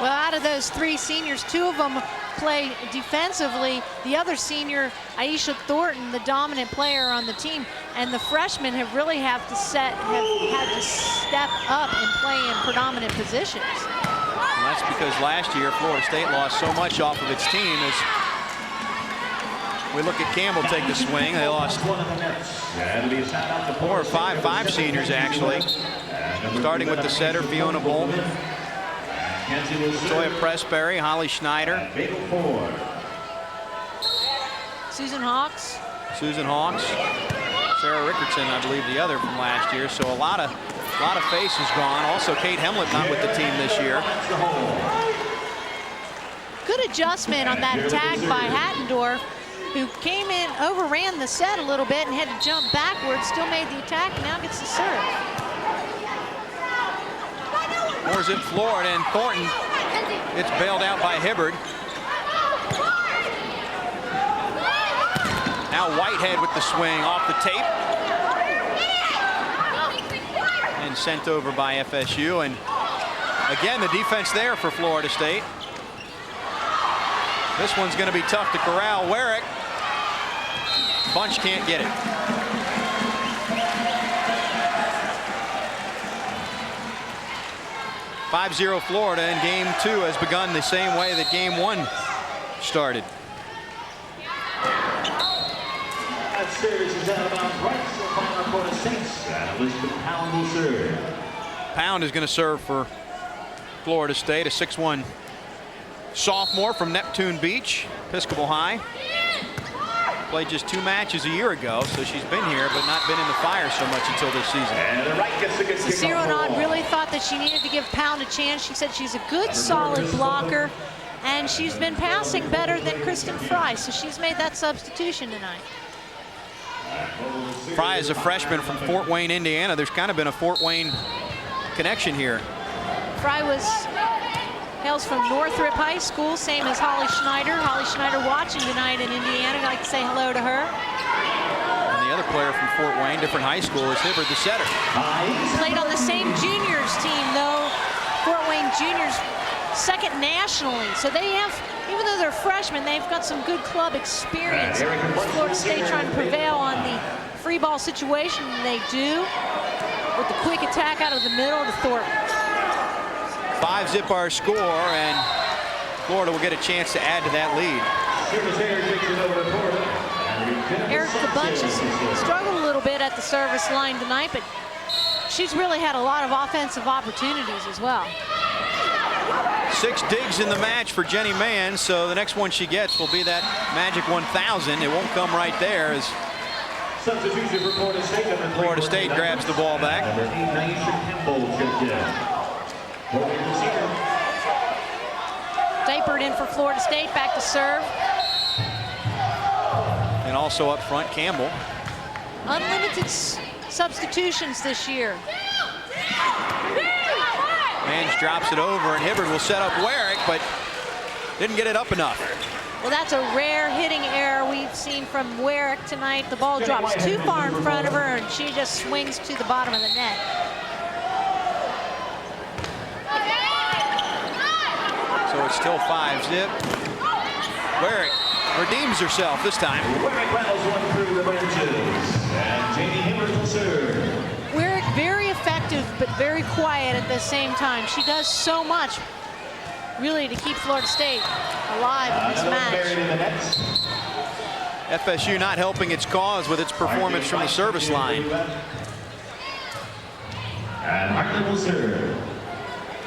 Well, out of those 3 seniors, 2 of them play defensively. The other senior, Aisha Thornton, the dominant player on the team, and the freshmen have really had to step up and play in predominant positions. And that's because last year Florida State lost so much off of its team. As we look at Campbell take the swing, they lost 4 or 5 seniors actually, starting with the setter Fiona Bolton, Toya Pressberry, Holly Schneider, Susan Hawks, Sarah Rickardson, I believe, the other from last year. So a lot of faces gone. Also, Kate Hemlett not with the team this year. Good adjustment on that attack by Hattendorf, who came in, overran the set a little bit and had to jump backwards, still made the attack, and now gets the serve. Or is it Florida and Thornton? It's bailed out by Hibbard. Now Whitehead with the swing off the tape. And sent over by FSU. And again, the defense there for Florida State. This one's going to be tough to corral. Warwick. Bunch can't get it. 5-0 Florida, and game 2 has begun the same way that game 1 started. That service is out of bounds right, so final Florida State's Elizabeth Pound will serve. Pound is going to serve for Florida State, a 6'1" sophomore from Neptune Beach, Episcopal High. Played just 2 matches a year ago, so she's been here but not been in the fire so much until this season. And the right gets the good kick Cecile off the Renaud wall. really thought that she needed to give Pound a chance. She said she's a good, solid blocker, and she's been passing better than Kristen Fry, so she's made that substitution tonight. Fry is a freshman from Fort Wayne, Indiana. There's kind of been a Fort Wayne connection here. Fry hails from Northrop High School, same as Holly Schneider. Holly Schneider watching tonight in Indiana. I'd like to say hello to her. And the other player from Fort Wayne, different high school, is Hibbert, the setter. Played on the same juniors team, though. Fort Wayne juniors second nationally. So they have, even though they're freshmen, they've got some good club experience. Florida State trying to prevail on the free ball situation, and they do with the quick attack out of the middle to Thornton. 5-zip our score, and Florida will get a chance to add to that lead. Erica Bunch has struggled a little bit at the service line tonight, but she's really had a lot of offensive opportunities as well. 6 digs in the match for Jenny Mann, so the next one she gets will be that magic 1,000. It won't come right there as Substitution for Florida State. Florida State grabs the ball back. Number 8, Naisha Kimball checked in. Diapered in for Florida State, back to serve. And also up front, Campbell. Unlimited substitutions this year. Mans drops it over, and Hibbert will set up Warwick, but didn't get it up enough. Well, that's a rare hitting error we've seen from Warwick tonight. The ball drops too far in front of her, and she just swings to the bottom of the net. So it's still 5-zip. Warwick redeems herself this time. Warwick rattles one through the benches, and Jamie Hibbert will serve. Warwick very effective, but very quiet at the same time. She does so much, really, to keep Florida State alive in this match. FSU not helping its cause with its performance from the service line. And Hartley will serve.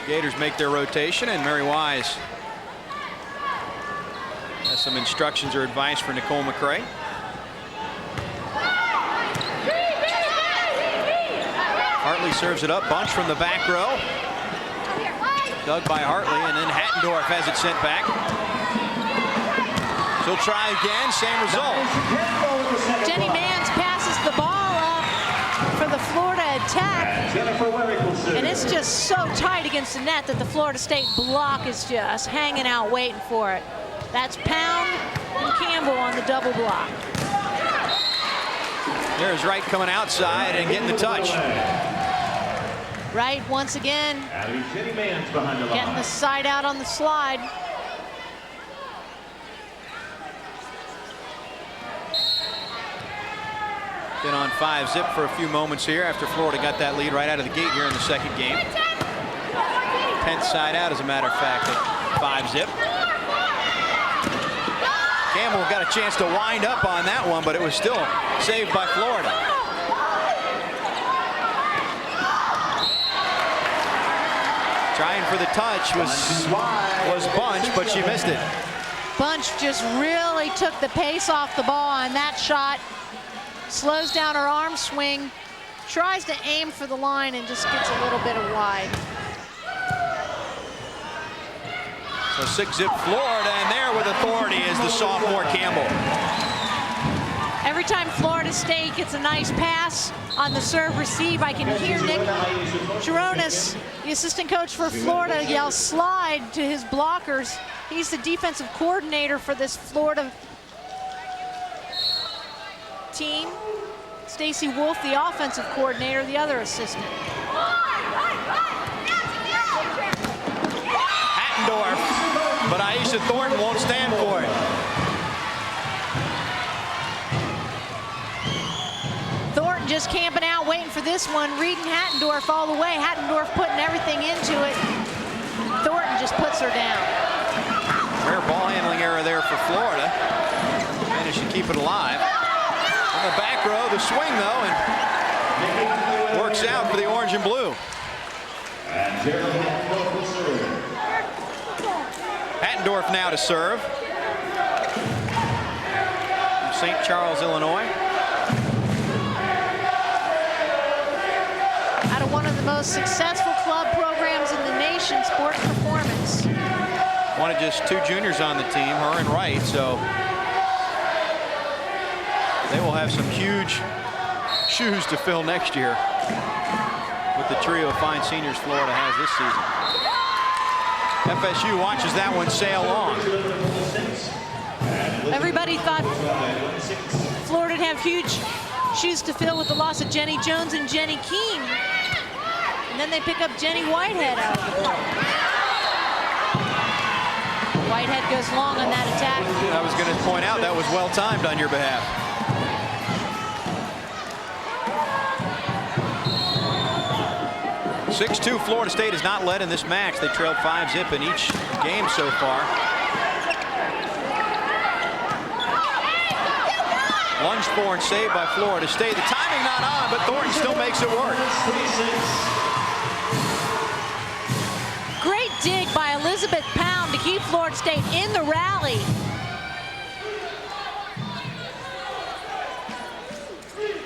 Gators make their rotation, and Mary Wise has some instructions or advice for Nicole McCray. Hartley serves it up. Bunch from the back row. Dug by Hartley, and then Hattendorf has it sent back. She'll try again, same result. Jenny Mans passes the ball up for the Florida attack. And it's just so tight against the net that the Florida State block is just hanging out waiting for it. That's Pound and Campbell on the double block. There's Wright coming outside and getting the touch. Wright once again getting the side out on the slide. Been on 5-zip for a few moments here after Florida got that lead right out of the gate here in the second game. 10th side out, as a matter of fact, at 5-zip. Campbell got a chance to wind up on that one, but it was still saved by Florida. Trying for the touch was Bunch, but she missed it. Bunch just really took the pace off the ball on that shot. Slows down her arm swing, tries to aim for the line, and just gets a little bit wide. So 6-zip Florida, and there with authority is the sophomore Campbell. Every time Florida State gets a nice pass on the serve receive, I can hear Nick Geronis, the assistant coach for Florida, yell slide to his blockers. He's the defensive coordinator for this Florida team. Stacy Wolf, the offensive coordinator, the other assistant. Hattendorf, but Aisha Thornton won't stand for it. Thornton just camping out, waiting waiting for this one. Reed and Hattendorf all the way. Hattendorf putting everything into it. Thornton just puts her down. Rare ball handling error there for Florida. Managed to keep it alive. On the back row, the swing though, and works out for the orange and blue. Hattendorf now to serve. From St. Charles, Illinois. Out of one of the most successful club programs in the nation, Sport Performance. One of just 2 juniors on the team, her and Wright, so they will have some huge shoes to fill next year with the trio of fine seniors Florida has this season. FSU watches that one sail on. Everybody thought Florida would have huge shoes to fill with the loss of Jenny Jones and Jenny Keene. And then they pick up Jenny Whitehead out of the play. Whitehead goes long on that attack. I was going to point out that was well timed on your behalf. (6-2) Florida State has not led in this match. They trailed 5-zip in each game so far. Lunged for and saved by Florida State. The timing not on, but Thornton still makes it work. Great dig by Elizabeth Pound to keep Florida State in the rally.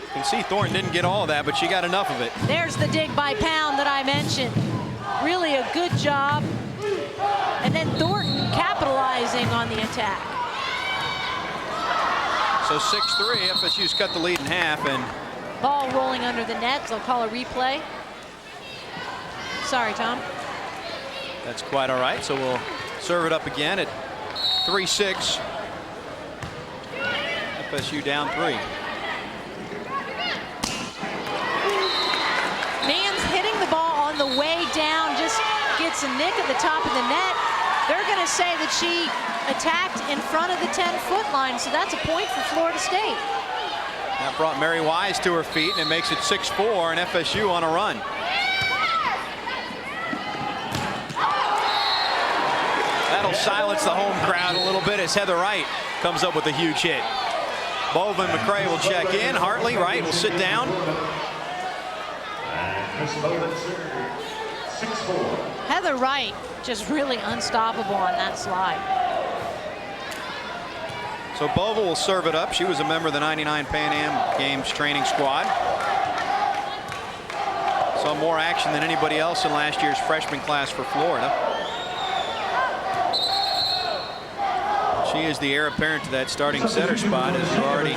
You can see Thornton didn't get all of that, but she got enough of it. There's the dig by Pound that I mentioned. Really a good job. And then Thornton capitalizing on the attack. So 6-3, FSU's cut the lead in half, and Ball rolling under the net. They'll call a replay. Sorry, Tom. that's quite all right. So we'll serve it up again at 3-6. FSU down 3. Mann's hitting the ball on the way down, just gets a nick at the top of the net. They're going to say that she attacked in front of the 10-foot line, so that's a point for Florida State. That brought Mary Wise to her feet, and it makes it 6-4, and FSU on a run. That'll silence the home crowd a little bit as Heather Wright comes up with a huge hit. Bova and McCray will check in. Hartley, Wright will sit down. Heather Wright just really unstoppable on that slide. So Bova will serve it up. She was a member of the '99 Pan Am Games training squad. Saw more action than anybody else in last year's freshman class for Florida. She is the heir apparent to that starting setter spot, as we've already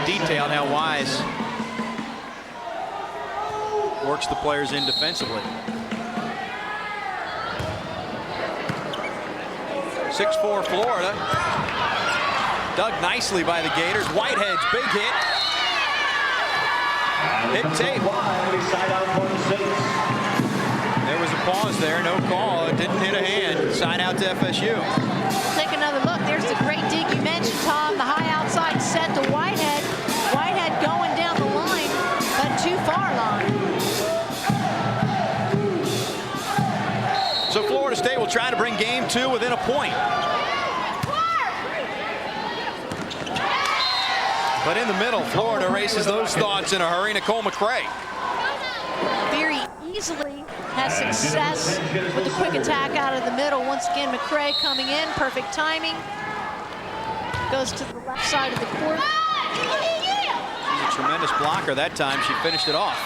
detailed how Wise works the players in defensively. 6-4 Florida. Dug nicely by the Gators. Whitehead's big hit. Hit tape. There was a pause there, no call. It didn't hit a hand. Side out to FSU. We'll take another look. There's the great dig you mentioned, Tom. The high outside set to Whitehead. Whitehead going down the line, but too far long. So Florida State will try to bring game 2 within a point. But in the middle, Florida erases those thoughts in a hurry. Nicole McCray. Very easily has success with the quick attack out of the middle. Once again, McCray coming in, perfect timing. Goes to the left side of the court. She's a tremendous blocker that time. She finished it off.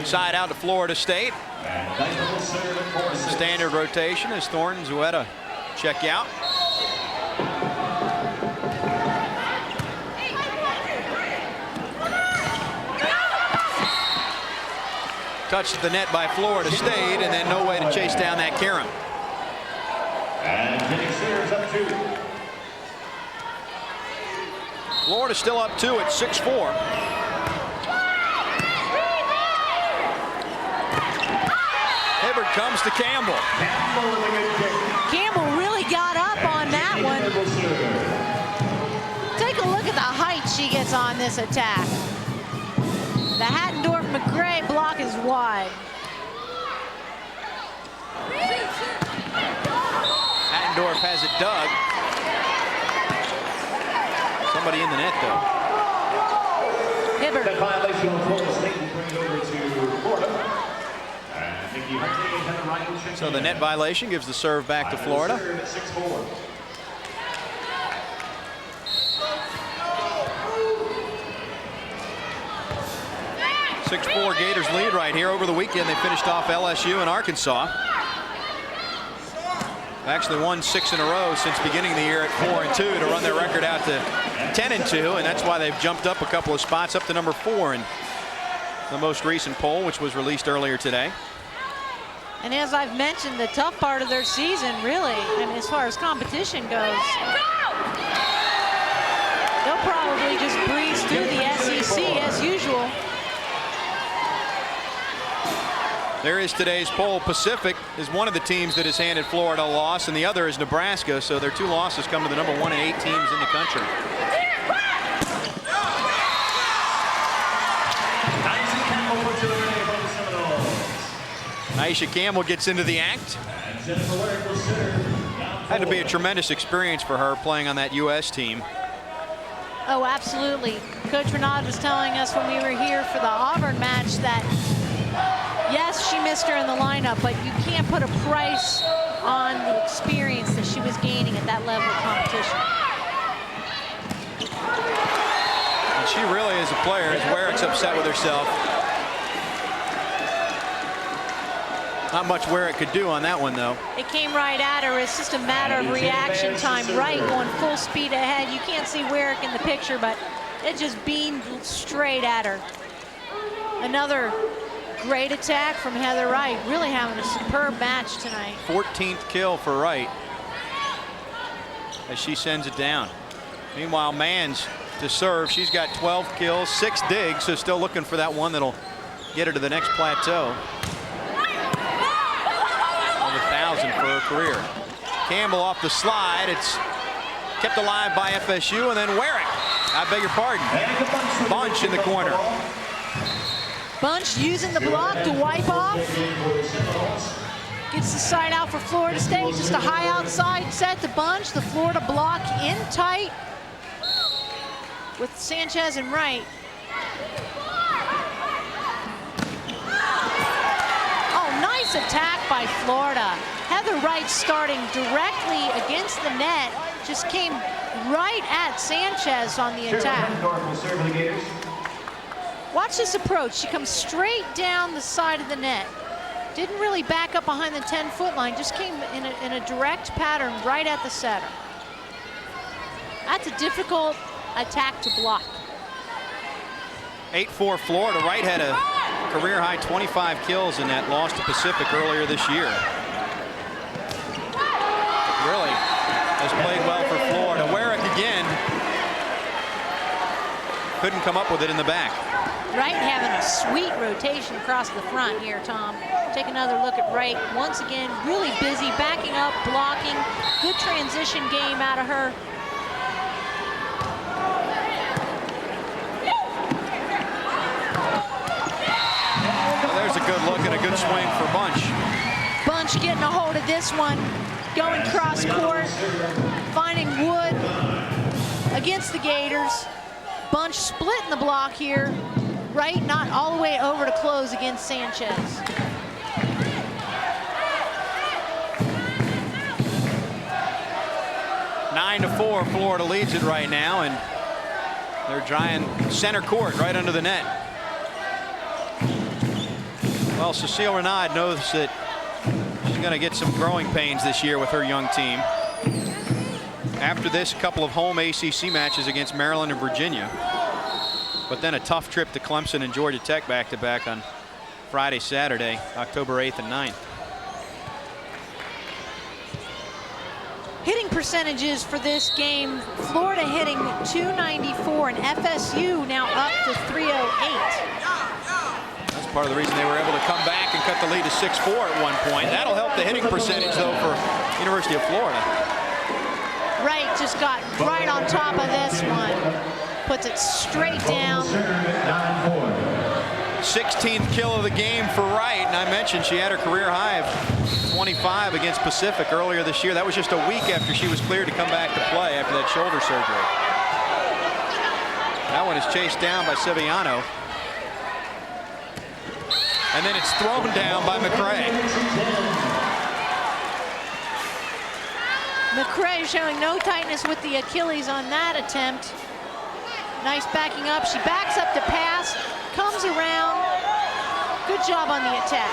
Side out to Florida State. Standard rotation as Thornton, Zuetta check out. Touched the net by Florida State, and then no way to chase down that Karam. Florida still up 2 at 6-4. Hibbert comes to Campbell. Campbell really got up on that one. she gets on this attack. The Hattendorf-McGray block is wide. Hattendorf has it dug. Somebody in the net, though. Hibbert. That violation on Florida State will bring it over to Florida. And Nikki Huntley and Heather Wright will check So the net violation gives the serve back to Florida. 6-4. Six-4 Gators lead right here. Over the weekend, they finished off LSU and Arkansas. Actually won 6 in a row since beginning of the year at 4-2 to run their record out to 10-2, and that's why they've jumped up a couple of spots up to number 4 in the most recent poll, which was released earlier today. And as I've mentioned, the tough part of their season, really, and as far as competition goes, they'll probably just breeze through the SEC as usual. There is today's poll. Pacific is one of the teams that has handed Florida a loss, and the other is Nebraska. So their 2 losses come to the number 1 and 8 teams in the country. Aisha Campbell gets into the act. Had to be a tremendous experience for her playing on that U.S. team. Oh, absolutely. Coach Renaud was telling us when we were here for the Auburn match that yes, she missed her in the lineup, but you can't put a price on the experience that she was gaining at that level of competition. And she really is a player. As Werrick's upset with herself. Not much Werrick could do on that one, though. It came right at her. It's just a matter of reaction time. Right, going full speed ahead. You can't see Werrick in the picture, but it just beamed straight at her. Another great attack from Heather Wright. Really having a superb match tonight. 14th kill for Wright as she sends it down. Meanwhile, Mans to serve. She's got 12 kills, 6 digs, so still looking for that one that'll get her to the next plateau. Over 1,000 for her career. Campbell off the slide. It's kept alive by FSU, and then Werrick. I beg your pardon. Bunch in the corner. Bunch using the block to wipe off. Gets the side out for Florida State. Just a high outside set to Bunch. The Florida block in tight with Sanchez and Wright. Oh, nice attack by Florida. Heather Wright starting directly against the net. Just came right at Sanchez on the attack. Watch this approach. She comes straight down the side of the net. Didn't really back up behind the 10-foot line. Just came in a direct pattern right at the setter. That's a difficult attack to block. 8-4 Florida. Wright had a career high 25 kills in that loss to Pacific earlier this year. Really has played well for Florida. Werrick again. Couldn't come up with it in the back. Wright having a sweet rotation across the front here, Tom. Take another look at Wright. Once again, really busy, backing up, blocking. Good transition game out of her. Well, there's a good look and a good swing for Bunch. Bunch getting a hold of this one. Going cross court. Finding Wood against the Gators. Bunch splitting the block here. Wright not all the way over to close against Sanchez. Nine to 4, Florida leads it right now, and they're trying center court right under the net. Well, Cecile Renaud knows that she's going to get some growing pains this year with her young team. After this, a couple of home ACC matches against Maryland and Virginia. But then a tough trip to Clemson and Georgia Tech back-to-back on Friday, Saturday, October 8th and 9th. Hitting percentages for this game, Florida hitting .294 and FSU now up to .308. That's part of the reason they were able to come back and cut the lead to 6-4 at one point. That'll help the hitting percentage, though, for University of Florida. Wright just got right on top of this one. puts it straight down. 16th kill of the game for Wright, and I mentioned she had her career high of 25 against Pacific earlier this year. That was just a week after she was cleared to come back to play after that shoulder surgery. That one is chased down by Sevillano. And then it's thrown down by McCray. McCray showing no tightness with the Achilles on that attempt. Nice backing up. She backs up to pass, comes around. Good job on the attack.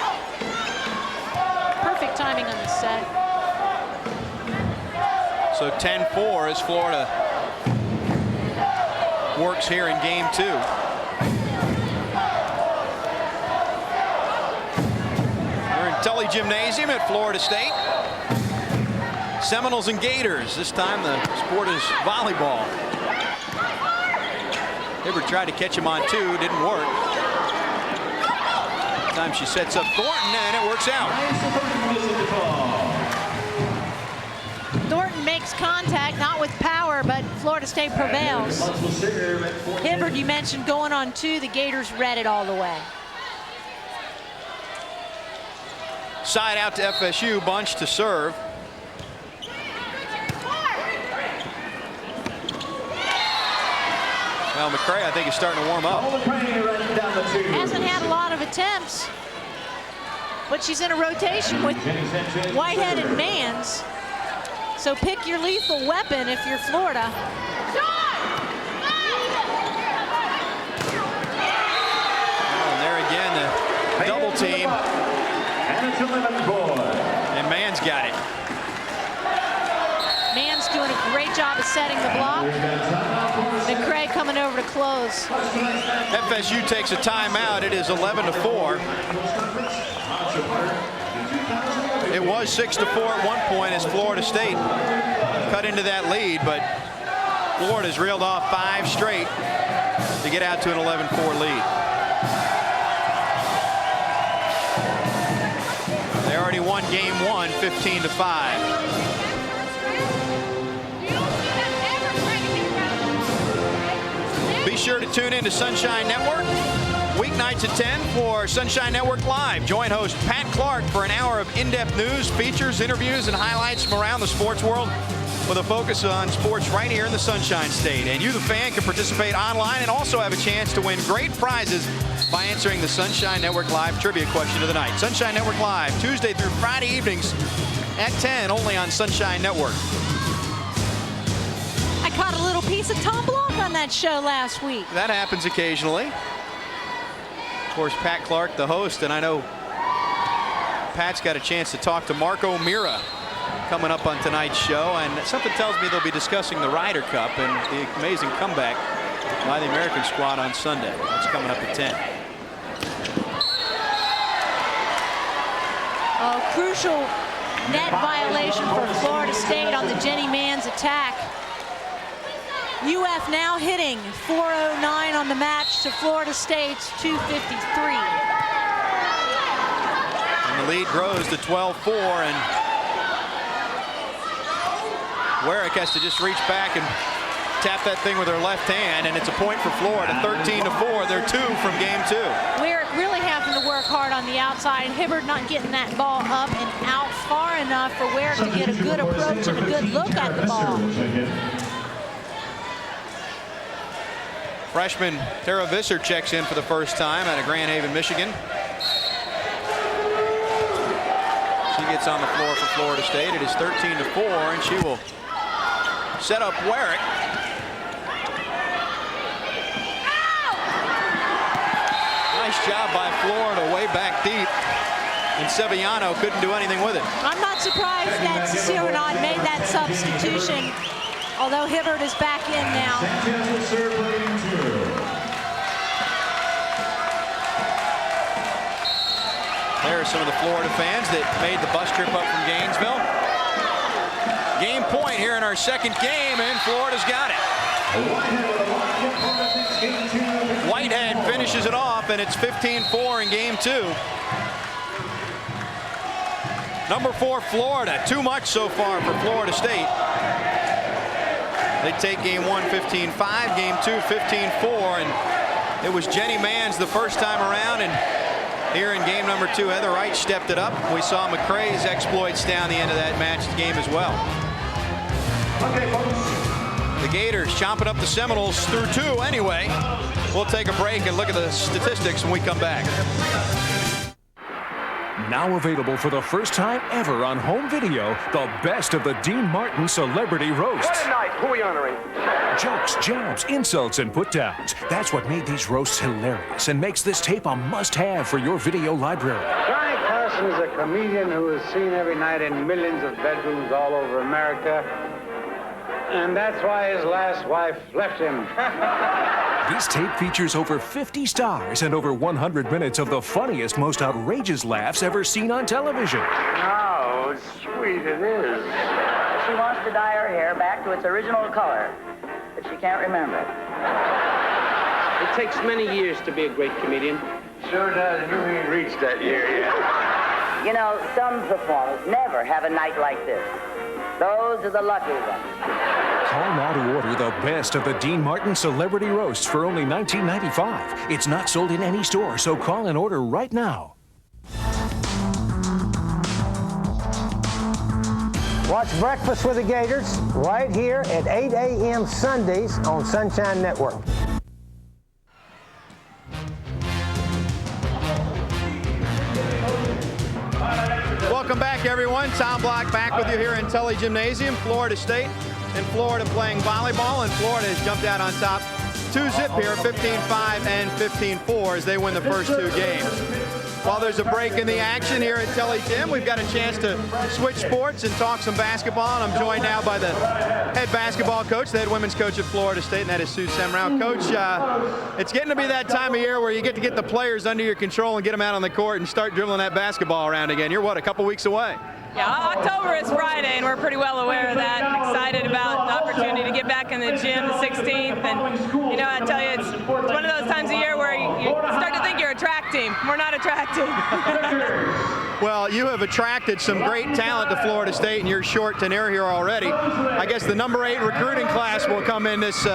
Perfect timing on the set. So 10-4 as Florida works here in game 2. We're in Tully Gymnasium at Florida State. Seminoles and Gators. This time the sport is volleyball. Hibbert tried to catch him on 2, didn't work. This time she sets up Thornton and it works out. Thornton makes contact, not with power, but Florida State prevails. Hibbert, you mentioned going on 2, the Gators read it all the way. Side out to FSU, Bunch to serve. Well, McCray, I think, is starting to warm up. Hasn't had a lot of attempts, but she's in a rotation with Whitehead and Mans. So pick your lethal weapon if you're Florida. And there again, the double team. And Mans got it. Mans doing a great job of setting the block. McCray coming over to close. FSU takes a timeout. It is 11-4. It was 6-4 at one point as Florida State cut into that lead, but Florida's reeled off 5 straight to get out to an 11-4 lead. They already won game 1, 15-5. Be sure to tune in to Sunshine Network weeknights at 10 for Sunshine Network Live. Join host Pat Clark for an hour of in-depth news, features, interviews, and highlights from around the sports world with a focus on sports right here in the Sunshine State. And you, the fan, can participate online and also have a chance to win great prizes by answering the Sunshine Network Live trivia question of the night. Sunshine Network Live, Tuesday through Friday evenings at 10, only on Sunshine Network. I caught a little piece of Tom Block on that show last week. That happens occasionally. Of course, Pat Clark, the host, and I know Pat's got a chance to talk to Mark O'Meara coming up on tonight's show, and something tells me they'll be discussing the Ryder Cup and the amazing comeback by the American squad on Sunday. That's coming up at 10. A crucial net violation for Florida State on the Jenny Mans attack. UF now hitting 409 on the match to Florida State's 253. And the lead grows to 12-4, and Warwick has to just reach back and tap that thing with her left hand, and it's a point for Florida, 13-4. They're 2 from game 2. Warwick really having to work hard on the outside. Hibbert not getting that ball up and out far enough for Warwick to get a good approach and a good look at the ball. Freshman Tara Visser checks in for the first time out of Grand Haven, Michigan. She gets on the floor for Florida State. It is 13-4, and she will set up Warwick. Nice job by Florida, way back deep. And Sevillano couldn't do anything with it. I'm not surprised that Cecile Renaud made that substitution, although Hibbert is back in now. There are some of the Florida fans that made the bus trip up from Gainesville. Game point here in our second game, and Florida's got it. Whitehead finishes it off, and it's 15-4 in game 2. Number 4, Florida. Too much so far for Florida State. They take game 1 15-5, game 2 15-4, and it was Jenny Manns the first time around, and here in game number 2, Heather Wright stepped it up. We saw McCrae's exploits down the end of that matched game as well. Okay, folks. The Gators chomping up the Seminoles through 2 anyway. We'll take a break and look at the statistics when we come back. Now available for the first time ever on home video, the best of the Dean Martin Celebrity Roasts. What a night. Who are we honoring? Jokes, jabs, insults, and put-downs. That's what made these roasts hilarious and makes this tape a must-have for your video library. Johnny Carson is a comedian who is seen every night in millions of bedrooms all over America. And that's why his last wife left him. This tape features over 50 stars and over 100 minutes of the funniest, most outrageous laughs ever seen on television. How sweet it is. She wants to dye her hair back to its original color, but she can't remember it. It takes many years to be a great comedian. Sure does. You ain't reached that year yet. You know, some performers never have a night like this. Those are the lucky ones. Call now to order the best of the Dean Martin Celebrity Roasts for only $19.95. It's not sold in any store, so call and order right now. Watch Breakfast with the Gators right here at 8 a.m. Sundays on Sunshine Network. Welcome back, everyone. Tom Block back with you here in Tully Gymnasium. Florida State and Florida playing volleyball, and Florida has jumped out on top 2-zip here, 15-5 and 15-4 as they win the first 2 games. While there's a break in the action here at Tully Gym, we've got a chance to switch sports and talk some basketball, and I'm joined now by the head basketball coach, the head women's coach at Florida State, and that is Sue Semrau. Coach, it's getting to be that time of year where you get to get the players under your control and get them out on the court and start dribbling that basketball around again. You're, what, a couple weeks away? Yeah, October is Friday, and we're pretty well aware of that. I'm excited about the opportunity to get back in the gym the 16th. And, you know, I tell you, it's one of those times of year where you start to think you're a track team. We're not a track team. Well, you have attracted some great talent to Florida State, and you're short tenure here already. I guess the number 8 recruiting class will come in this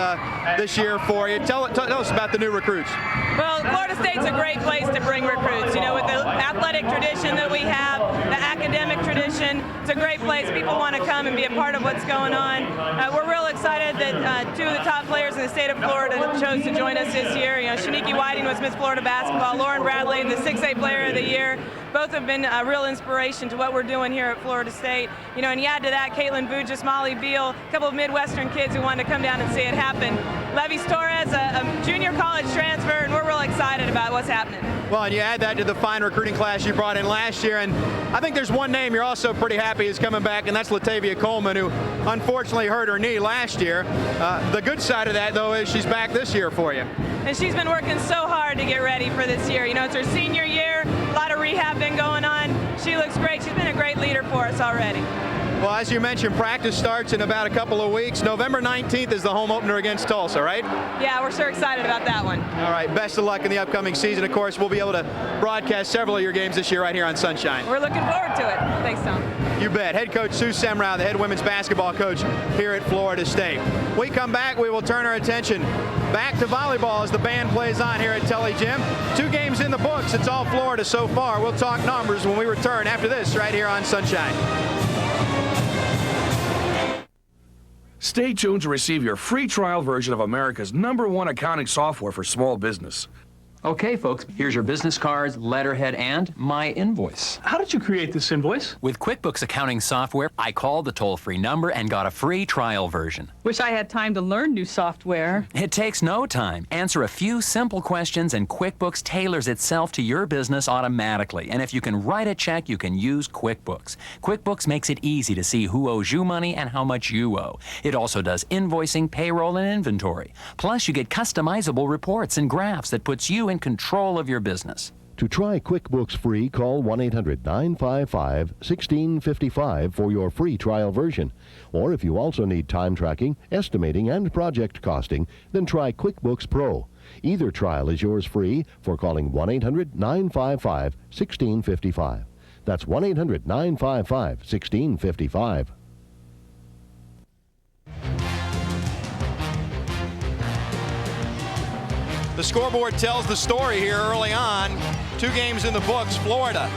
year for you. Tell us about the new recruits. Well, Florida State's a great place to bring recruits. You know, with the athletic tradition that we have, the academic tradition, it's a great place. People want to come and be a part of what's going on. We're real excited that 2 of the top players in the state of Florida chose to join us this year. You know, Shaniki Whiting was Miss Florida basketball, Lauren Bradley, the 6A player of the year. Both have been a real inspiration to what we're doing here at Florida State. You know, and you add to that Caitlin Bugis, Molly Beal, a couple of Midwestern kids who wanted to come down and see it happen. Levis Torres, a junior college transfer, and we're real excited about what's happening. Well, and you add that to the fine recruiting class you brought in last year, and I think there's one name you're also pretty happy is coming back, and that's Latavia Coleman, who unfortunately hurt her knee last year. The good side of that, though, is she's back this year for you. And she's been working so hard to get ready for this year. You know, it's her senior year, a lot of rehab been going on. She looks great. She's been a great leader for us already. Well, as you mentioned, practice starts in about a couple of weeks. November 19th is the home opener against Tulsa, right? Yeah, we're so excited about that one. All right, best of luck in the upcoming season. Of course, we'll be able to broadcast several of your games this year right here on Sunshine. We're looking forward to it. Thanks, Tom. You bet. Head coach Sue Semrau, the head women's basketball coach here at Florida State. We come back, we will turn our attention back to volleyball as the band plays on here at Tully Gym. 2 games in the books. It's all Florida so far. We'll talk numbers when we return after this right here on Sunshine. Stay tuned to receive your free trial version of America's #1 accounting software for small business. Okay, folks, here's your business cards, letterhead, and my invoice. How did you create this invoice? With QuickBooks accounting software, I called the toll-free number and got a free trial version. Wish I had time to learn new software. It takes no time. Answer a few simple questions and QuickBooks tailors itself to your business automatically. And if you can write a check, you can use QuickBooks. QuickBooks makes it easy to see who owes you money and how much you owe. It also does invoicing, payroll, and inventory. Plus, you get customizable reports and graphs that puts you in control of your business. To try QuickBooks free, call 1-800-955-1655 for your free trial version. Or if you also need time tracking, estimating, and project costing, then try QuickBooks Pro. Either trial is yours free for calling 1-800-955-1655. That's 1-800-955-1655. The scoreboard tells the story here early on. 2 games in the books. Florida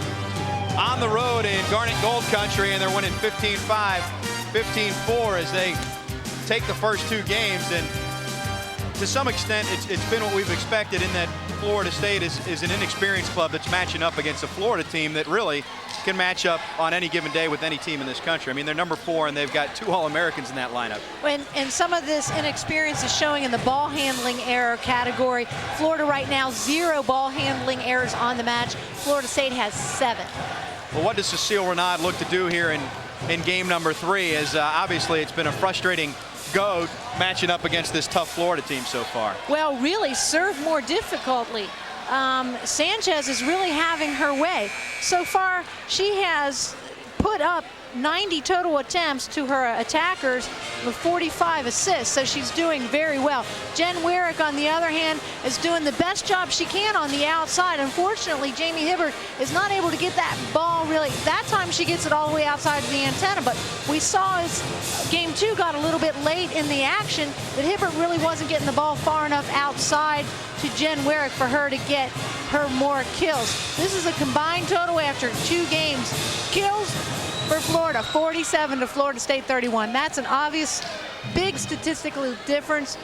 on the road in Garnet Gold Country, and they're winning 15-5, 15-4 as they take the first 2 games. And to some extent, it's been what we've expected in that Florida State is an inexperienced club that's matching up against a Florida team that really can match up on any given day with any team in this country. I mean, they're number 4, and they've got 2 All-Americans in that lineup. And some of this inexperience is showing in the ball handling error category. Florida right now 0 ball handling errors on the match. Florida State has 7. Well, what does Cecile Renaud look to do here in game number 3? As obviously it's been a frustrating go matching up against this tough Florida team so far. Well, really serve more difficultly. Sanchez is really having her way. So far, she has put up 90 total attempts to her attackers with 45 assists, so she's doing very well. Jen Wyrick, on the other hand, is doing the best job she can on the outside. Unfortunately, Jamie Hibbert is not able to get that ball really. That time she gets it all the way outside of the antenna, but we saw as game 2 got a little bit late in the action that Hibbert really wasn't getting the ball far enough outside to Jen Wyrick for her to get her more kills. This is a combined total after 2 games. Kills for Florida, 47 to Florida State 31. That's an obvious big statistical difference.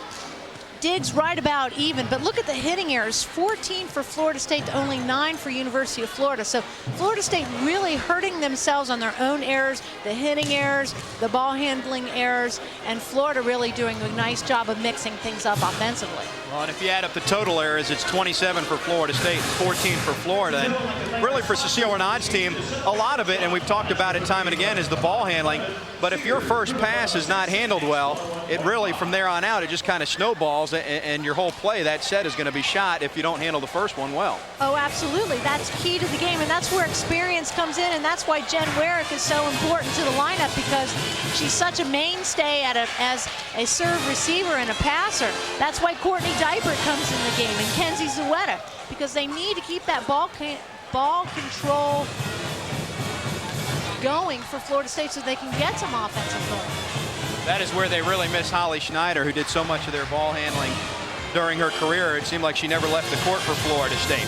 Diggs right about even, but look at the hitting errors. 14 for Florida State to only 9 for University of Florida. So Florida State really hurting themselves on their own errors, the hitting errors, the ball handling errors, and Florida really doing a nice job of mixing things up offensively. Well, and if you add up the total errors, it's 27 for Florida State, 14 for Florida. And really for Cecile Renaud's team, a lot of it, and we've talked about it time and again, is the ball handling. But if your first pass is not handled well, it really, from there on out, it just kind of snowballs, and your whole play, that set, is going to be shot if you don't handle the first one well. Oh, absolutely. That's key to the game, and that's where experience comes in, and that's why Jen Wyrick is so important to the lineup, because she's such a mainstay as a serve receiver and a passer. That's why Courtney Diaper comes in the game, and Kenzie Zuetta, because they need to keep that ball control going for Florida State so they can get some offensive goals. That is where they really miss Holly Schneider, who did so much of their ball handling during her career. It seemed like she never left the court for Florida State.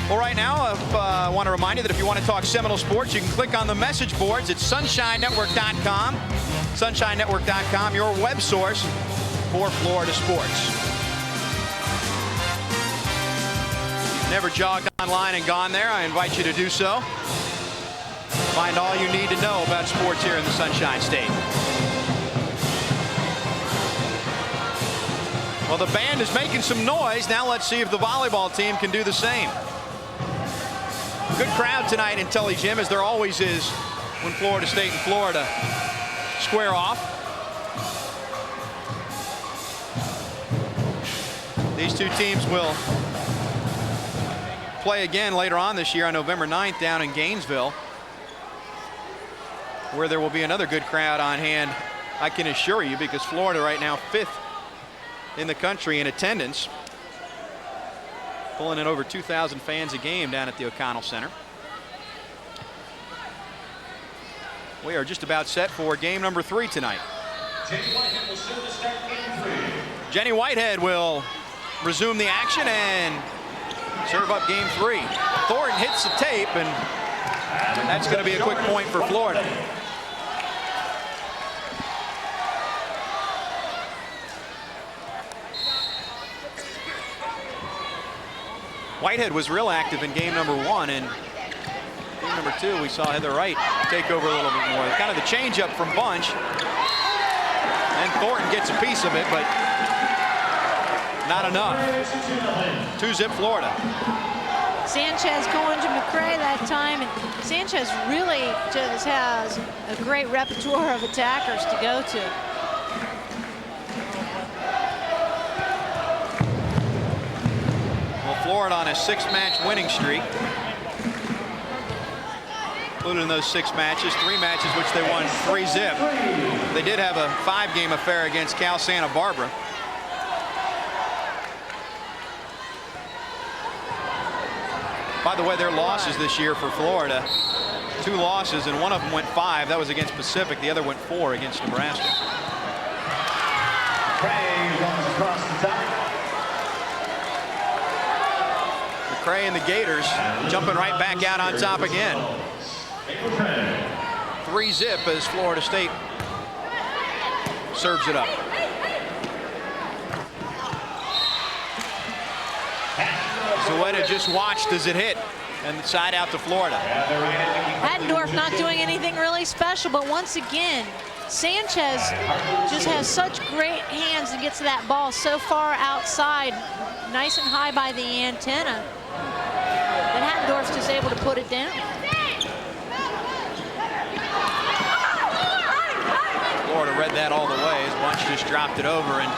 Well, right now, I want to remind you that if you want to talk Seminole sports, you can click on the message boards at sunshinenetwork.com. Sunshinenetwork.com, your web source for Florida sports. Never jogged online and gone there, I invite you to do so. Find all you need to know about sports here in the Sunshine State. Well, the band is making some noise. Now let's see if the volleyball team can do the same. Good crowd tonight in Tully Gym, as there always is when Florida State and Florida square off. These two teams will play again later on this year on November 9th down in Gainesville, where there will be another good crowd on hand, I can assure you, because Florida right now 5th in the country in attendance, pulling in over 2,000 fans a game down at the O'Connell Center. We are just about set for game number 3 tonight. Jenny Whitehead will resume the action and serve up game 3. Thornton hits the tape, and that's going to be a quick point for Florida. Whitehead was real active in game number 1, and game number 2 we saw Heather Wright take over a little bit more. Kind of the changeup from Bunch, and Thornton gets a piece of it, but not enough. 2-zip Florida. Sanchez going to McCray that time, and Sanchez really just has a great repertoire of attackers to go to. Well, Florida on a 6-match winning streak. Included in those 6 matches, 3 matches which they won 3-zip. They did have a 5-game affair against Cal Santa Barbara. By the way, their losses this year for Florida, 2 losses, and one of them went 5. That was against Pacific. The other went 4 against Nebraska. Craig runs across the top. Cray and the Gators jumping right back out on top again. 3-zip as Florida State serves it up. Zueta just watched as it hit and side out to Florida. Hattendorf not doing anything really special, but once again, Sanchez just has such great hands and gets that ball so far outside, nice and high by the antenna, and Hattendorf's just able to put it down. Florida read that all the way as Bunch just dropped it over, and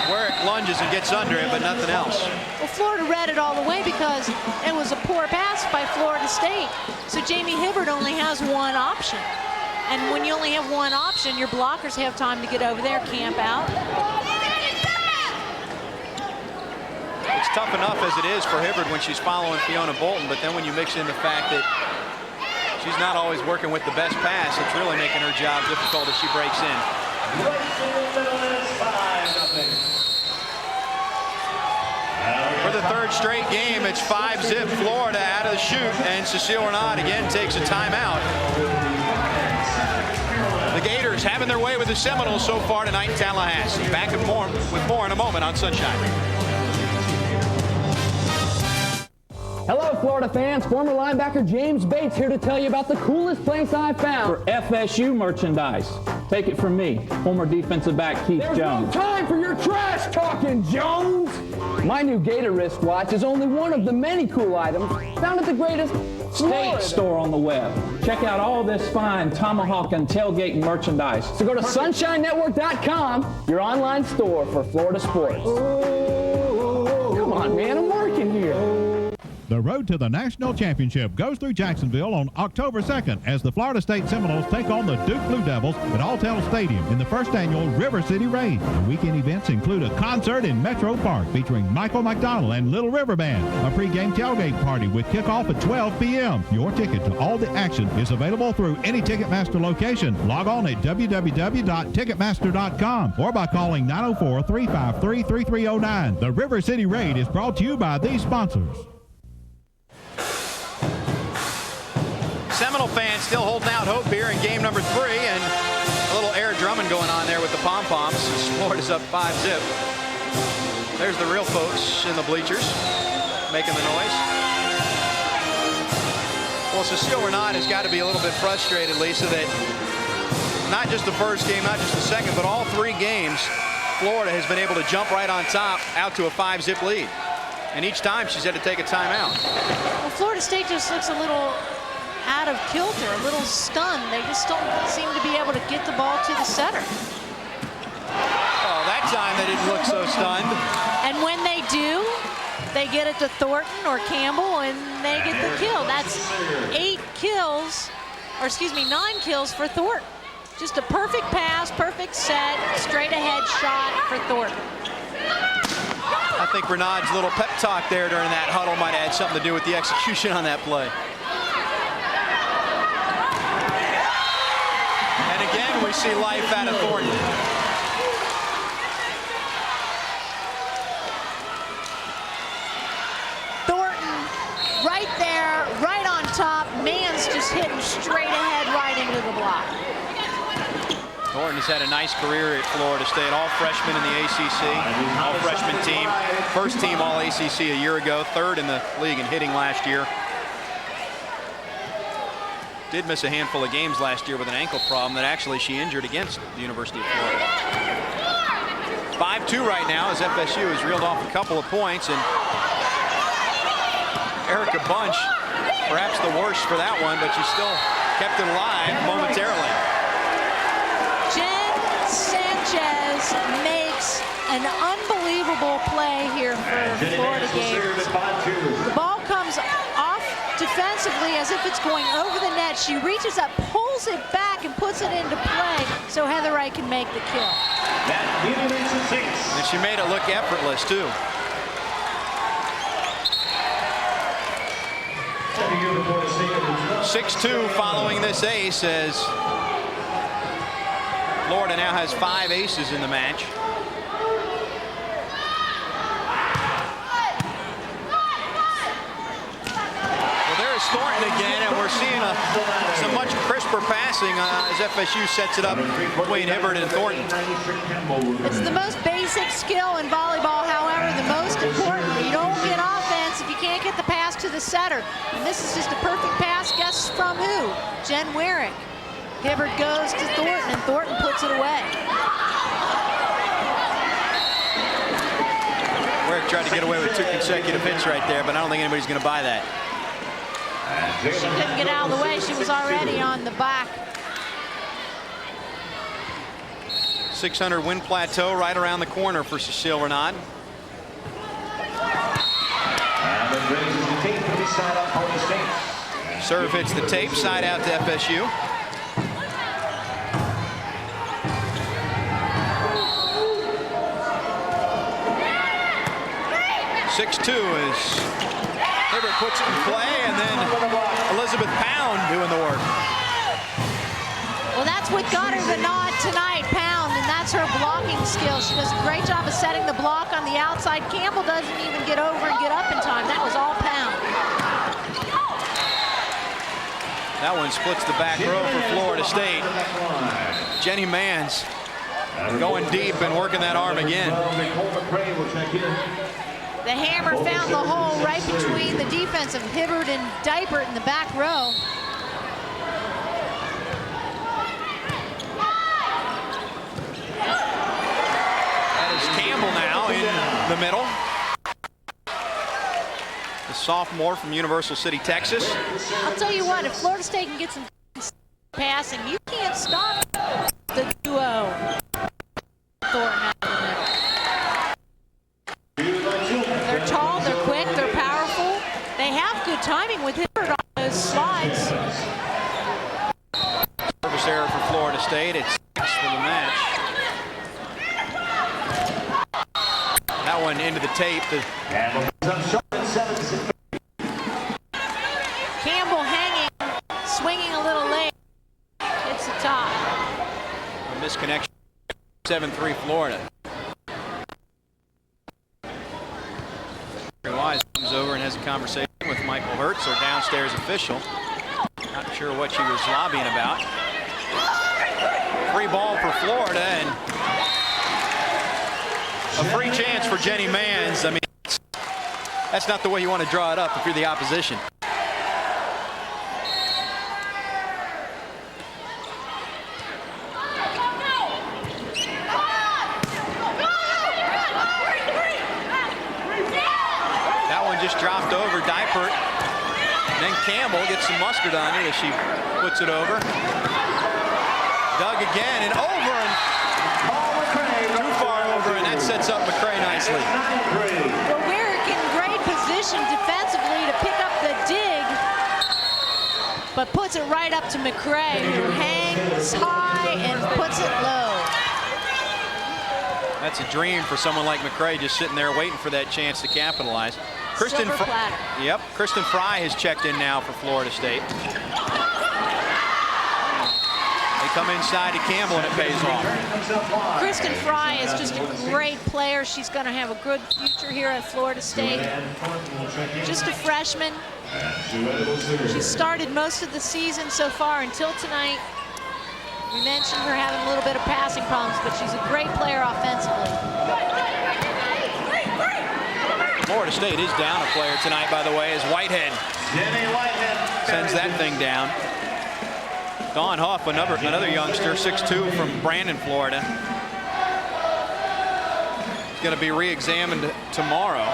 Warwick lunges and gets under it, but nothing else. Well, Florida read it all the way because it was a poor pass by Florida State. So Jamie Hibbert only has one option. And when you only have one option, your blockers have time to get over there, camp out. It's tough enough as it is for Hibbert when she's following Fiona Bolton, but then when you mix in the fact that she's not always working with the best pass, it's really making her job difficult as she breaks in. For the third straight game, it's 5-zip Florida out of the chute, and Cecile Renaud again takes a timeout. The Gators having their way with the Seminoles so far tonight in Tallahassee. Back with more in a moment on Sunshine. Hello, Florida fans. Former linebacker James Bates here to tell you about the coolest place I've found for FSU merchandise. Take it from me, former defensive back Keith Jones. There's no time for your trash talking, Jones! My new Gator wristwatch is only one of the many cool items found at the greatest state store on the web. Check out all this fine tomahawk and tailgate merchandise. So go to sunshinenetwork.com, your online store for Florida sports. Come on, man, I'm working here. The road to the national championship goes through Jacksonville on October 2nd as the Florida State Seminoles take on the Duke Blue Devils at Alltel Stadium in the first annual River City Raid. The weekend events include a concert in Metro Park featuring Michael McDonald and Little River Band, a pregame tailgate party with kickoff at 12 p.m. Your ticket to all the action is available through any Ticketmaster location. Log on at www.ticketmaster.com or by calling 904-353-3309. The River City Raid is brought to you by these sponsors. Seminole fans still holding out hope here in game number 3, and a little air drumming going on there with the pom-poms. Florida's up 5-zip. There's the real folks in the bleachers making the noise. Well, Cecile Renaud has got to be a little bit frustrated, Lisa, that not just the first game, not just the second, but all 3 games, Florida has been able to jump right on top out to a 5-zip lead. And each time she's had to take a timeout. Well, Florida State just looks a little out of kilter, a little stunned. They just don't seem to be able to get the ball to the setter. Oh, that time they didn't look so stunned. And when they do, they get it to Thornton or Campbell and they get the kill. That's 9 kills for Thornton. Just a perfect pass, perfect set, straight ahead shot for Thornton. I think Renaud's little pep talk there during that huddle might have had something to do with the execution on that play. Again, we see life out of Thornton. Thornton right there, right on top. Mann's just hitting straight ahead right into the block. Thornton has had a nice career at Florida State. All freshmen in the ACC, all freshman team. First team all ACC a year ago, 3rd in the league in hitting last year. Did miss a handful of games last year with an ankle problem that actually she injured against the University of Florida. 5-2 right now as FSU has reeled off a couple of points, and Erica Bunch, perhaps the worst for that one, but she still kept it alive momentarily. Jen Sanchez makes an unbelievable play here for Florida Gators. The ball comes off defensively as if it's going over the net. She reaches up, pulls it back, and puts it into play so Heather Wright can make the kill. And she made it look effortless, too. .62 following this ace as Florida now has 5 aces in the match. There's Thornton again, and we're seeing some much crisper passing as FSU sets it up between Hibbert and Thornton. It's the most basic skill in volleyball, however, the most important. You don't get offense if you can't get the pass to the setter. And this is just a perfect pass. Guess from who? Jen Wearick. Hibbert goes to Thornton, and Thornton puts it away. Wearick tried to get away with 2 consecutive hits right there, but I don't think anybody's going to buy that. She couldn't get out of the way. She was already on the back. 600 win plateau right around the corner for Cecile Renaud. Serve hits the tape, side out to FSU. (6-2) as Hibbert puts it in play, and then Elizabeth Pound doing the work. Well, that's what got her the nod tonight, Pound, and that's her blocking skill. She does a great job of setting the block on the outside. Campbell doesn't even get over and get up in time. That was all Pound. That one splits the back row for Florida State. Jenny Mans going deep and working that arm again. The hammer found the hole right between the defense of Hibbert and Dipert in the back row. That is Campbell now in the middle. The sophomore from Universal City, Texas. I'll tell you what, if Florida State can get some passing, you can't stop the duo. Thornton out of the middle. They're tall, they're quick, they're powerful. They have good timing with Hibbert on those slides. Service error for Florida State. It's 6 for the match. That one into the tape. Campbell hanging, swinging a little late. It's the top. A misconnection. 7-3 Florida. Wise comes over and has a conversation with Michael Hertz, our downstairs official. Not sure what she was lobbying about. Free ball for Florida, and a free chance for Jenny Mans. I mean, that's not the way you want to draw it up if you're the opposition. Just dropped over Dipert. Then Campbell gets some mustard on it as she puts it over. Dug again and over, and too far over, and that sets up McCray nicely. Well, Wearick in great position defensively to pick up the dig, but puts it right up to McCray, who hangs high and puts it low. That's a dream for someone like McCray, just sitting there waiting for that chance to capitalize. Kristen Fry has checked in now for Florida State. They come inside to Campbell, and it pays off. Kristen Fry is just a great player. She's going to have a good future here at Florida State. Just a freshman. She started most of the season so far until tonight. We mentioned her having a little bit of passing problems, but she's a great player offensively. Florida State is down a player tonight, by the way, as Whitehead sends that thing down. Dawn Huff, another youngster, 6'2", from Brandon, Florida. She's going to be re-examined tomorrow.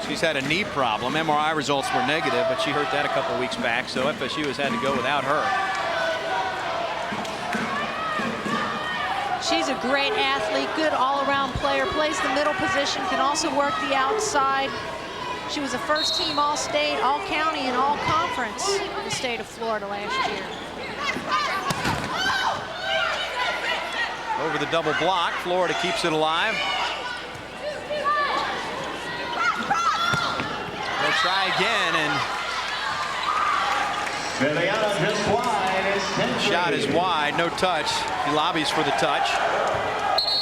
She's had a knee problem. MRI results were negative, but she hurt that a couple weeks back, so FSU has had to go without her. She's a great athlete, good all-around player, plays the middle position, can also work the outside. She was a first-team All-State, All-County, and All-Conference in the state of Florida last year. Over the double block, Florida keeps it alive. They'll try again, and shot is wide, no touch. He lobbies for the touch.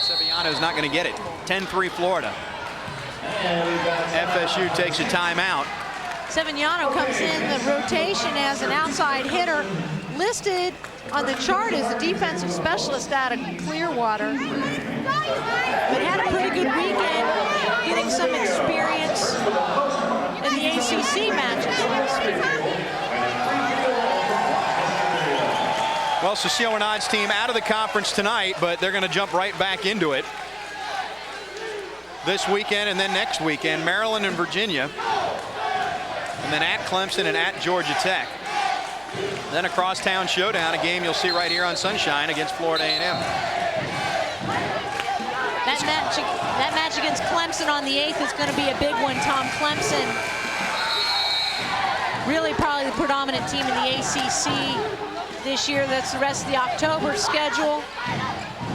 Sevillano's not going to get it. 10-3 Florida. FSU takes a timeout. Sevillano comes in the rotation as an outside hitter, listed on the chart as a defensive specialist out of Clearwater, but had a pretty good weekend, getting some experience in the ACC matches last week. Well, Cecile Renaud's team out of the conference tonight, but they're going to jump right back into it this weekend and then next weekend. Maryland and Virginia, and then at Clemson and at Georgia Tech. Then a crosstown showdown, a game you'll see right here on Sunshine against Florida A&M. That match against Clemson on the 8th is going to be a big one, Tom. Clemson, really probably the predominant team in the ACC this year. That's the rest of the October schedule.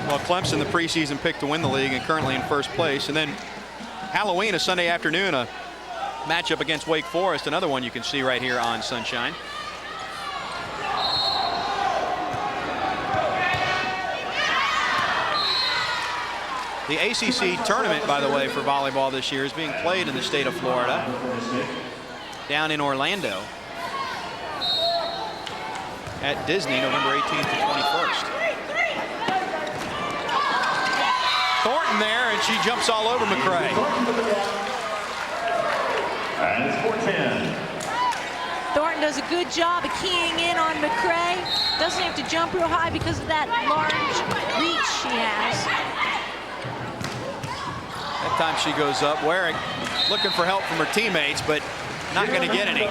Well, Clemson, the preseason pick to win the league and currently in first place. And then Halloween, a Sunday afternoon, a matchup against Wake Forest, another one you can see right here on Sunshine. The ACC tournament, by the way, for volleyball this year is being played in the state of Florida, down in Orlando at Disney, November 18th to 21st. Thornton there, and she jumps all over McCray. And it's 4-10. Thornton does a good job of keying in on McCray. Doesn't have to jump real high because of that large reach she has. That time she goes up. Warwick looking for help from her teammates, but not going to get any.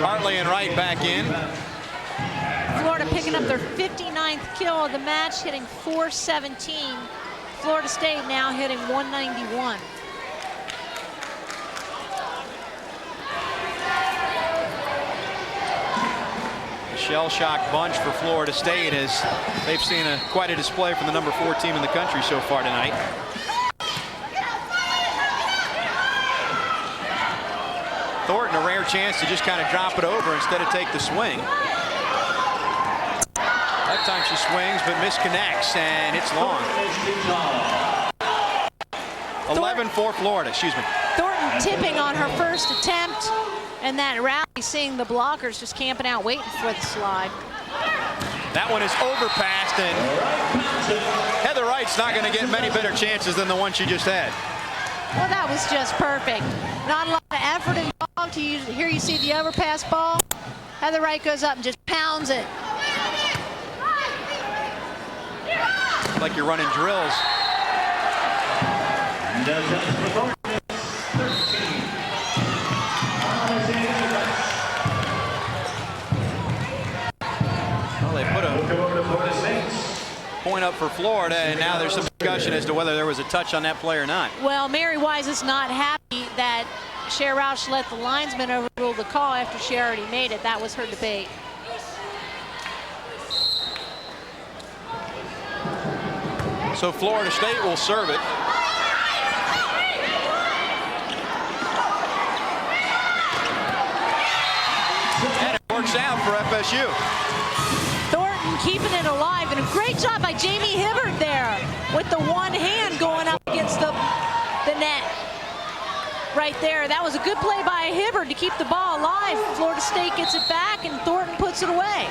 Hartley and Wright back in. Florida picking up their 59th kill of the match, hitting 417. Florida State now hitting 191. Shell shock bunch for Florida State as they've seen quite a display from the number 4 team in the country so far tonight. Thornton a rare chance to just kind of drop it over instead of take the swing. That time she swings but misconnects, and it's long. 11 for Florida, excuse me. Thornton tipping on her first attempt. And that rally, seeing the blockers just camping out, waiting for the slide. That one is overpassed, and Heather Wright's not going to get many better chances than the one she just had. Well, that was just perfect. Not a lot of effort involved. Here you see the overpass ball. Heather Wright goes up and just pounds it. Like you're running drills. Well, they put a point up for Florida, and now there's some discussion as to whether there was a touch on that play or not. Well, Mary Wise is not happy that Cher Roush let the linesman overrule the call after she already made it. That was her debate. So Florida State will serve it. And it works out for FSU. Thornton keeping it alive, and a great job by Jamie Hibbert there with the one hand going up against the net. Right there. That was a good play by Hibbert to keep the ball alive. Florida State gets it back, and Thornton puts it away.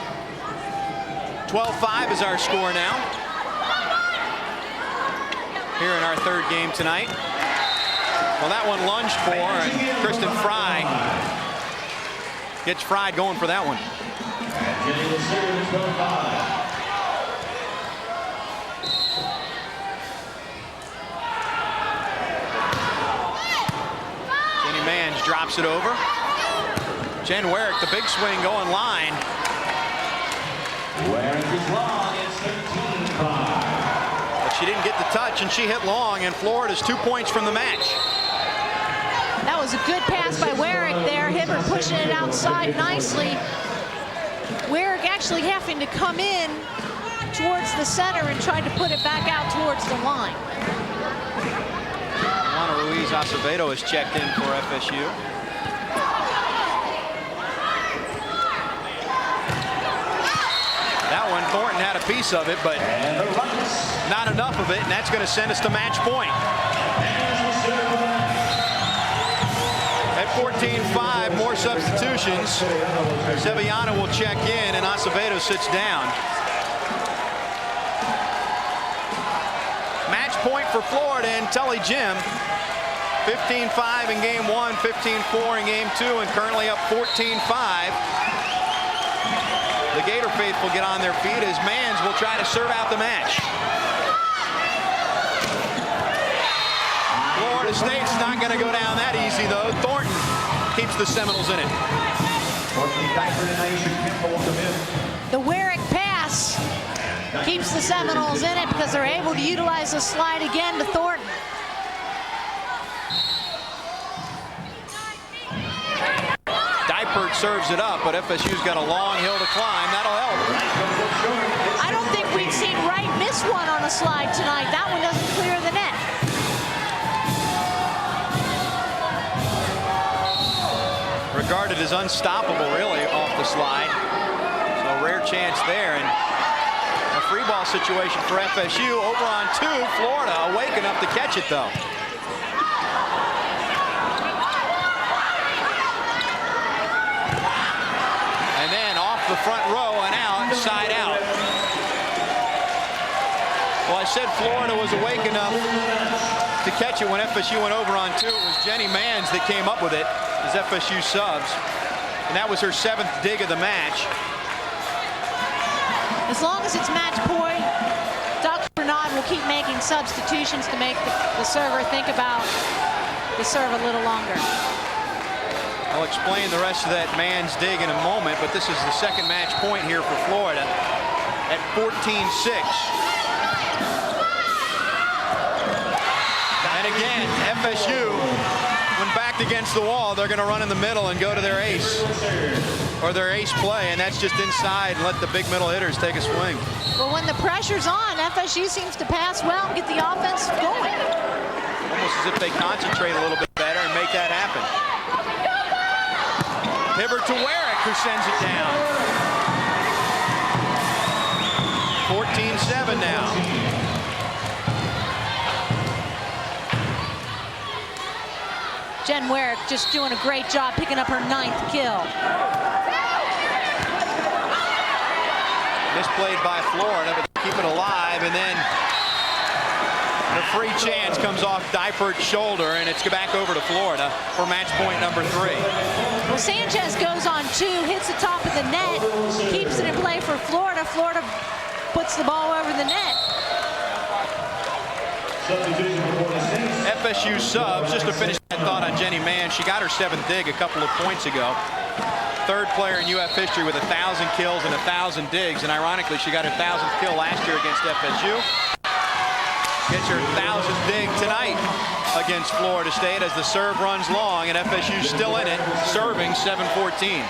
12-5 is our score now. Here in our third game tonight. Well, that one lunged for, and Kristen Fry gets Fry going for that one. Jenny Mans drops it over. Jen Warwick, the big swing going line. Warwick is long, it's 13-5. She didn't get the touch, and she hit long, and Florida's 2 points from the match. That was a good pass by Warwick there. Hibbert pushing it outside nicely. Warwick actually having to come in towards the center and tried to put it back out towards the line. Juana Ruiz Acevedo has checked in for FSU. That one, Thornton had a piece of it, but not enough of it, and that's going to send us to match point. 14-5, more substitutions. Sevillano will check in, and Acevedo sits down. Match point for Florida in Tully Gym. 15-5 in game 1, 15-4 in game 2, and currently up 14-5. The Gator faithful get on their feet as Mans will try to serve out the match. Florida State's not going to go down that easy, though. Thornton keeps the Seminoles in it. The Warwick pass keeps the Seminoles in it because they're able to utilize the slide again to Thornton. Dipert serves it up, but FSU's got a long hill to climb. That'll help. I don't think we've seen Wright miss one on a slide tonight. That one doesn't clear the net. Regarded as unstoppable, really, off the slide. So rare chance there. And a free ball situation for FSU. Over on 2, Florida awake enough to catch it, though. And then off the front row and out, side out. Well, I said Florida was awake enough to catch it when FSU went over on 2. It was Jenny Mans that came up with it as FSU subs. And that was her 7th dig of the match. As long as it's match point, Dr. Bernard will keep making substitutions to make the server think about the serve a little longer. I'll explain the rest of that Mans dig in a moment, but this is the 2nd match point here for Florida at 14-6. And again, FSU, when backed against the wall, they're going to run in the middle and go to their ace, or their ace play, and that's just inside and let the big middle hitters take a swing. Well, when the pressure's on, FSU seems to pass well and get the offense going. Almost as if they concentrate a little bit better and make that happen. Hibbert to Warwick, who sends it down. 14-7 now. Jen Warwick just doing a great job picking up her 9th kill. Misplayed by Florida, but they keep it alive, and then the free chance comes off Dipert's shoulder, and it's back over to Florida for match point number 3. Well, Sanchez goes on 2, hits the top of the net, keeps it in play for Florida. Florida puts the ball over the net. FSU subs, just to finish that thought on Jenny Mann, she got her 7th dig a couple of points ago. 3rd player in UF history with 1,000 kills and 1,000 digs, and ironically, she got her 1,000th kill last year against FSU. Gets her 1,000th dig tonight against Florida State as the serve runs long, and FSU's still in it, serving 7-14.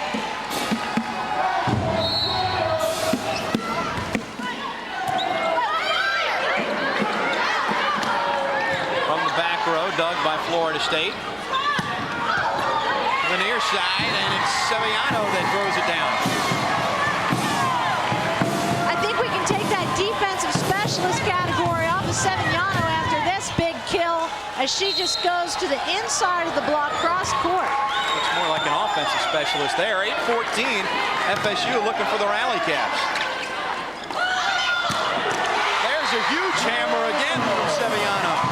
Dug by Florida State. The near side, and it's Sevillano that throws it down. I think we can take that defensive specialist category off of Sevillano after this big kill as she just goes to the inside of the block cross court. Looks more like an offensive specialist there. 8-14, FSU looking for the rally caps. There's a huge hammer again from Sevillano.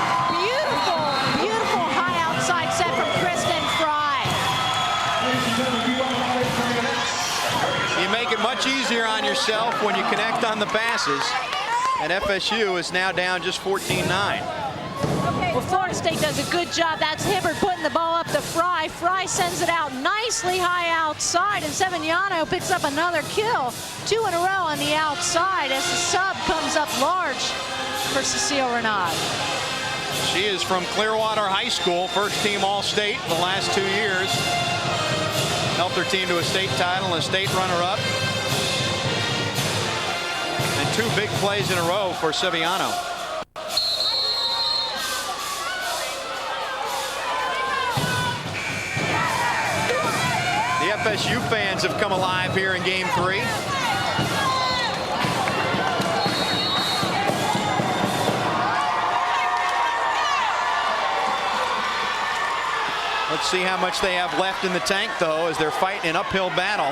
You make it much easier on yourself when you connect on the passes, and FSU is now down just 14-9. Well, Florida State does a good job. That's Hibbert putting the ball up to Fry. Fry sends it out nicely high outside, and Sevillano picks up another kill. 2 in a row on the outside as the sub comes up large for Cecile Renaud. She is from Clearwater High School, first team All-State the last 2 years. Helped her team to a state title and a state runner-up. And 2 big plays in a row for Sevillano. The FSU fans have come alive here in game 3. Let's see how much they have left in the tank, though, as they're fighting an uphill battle.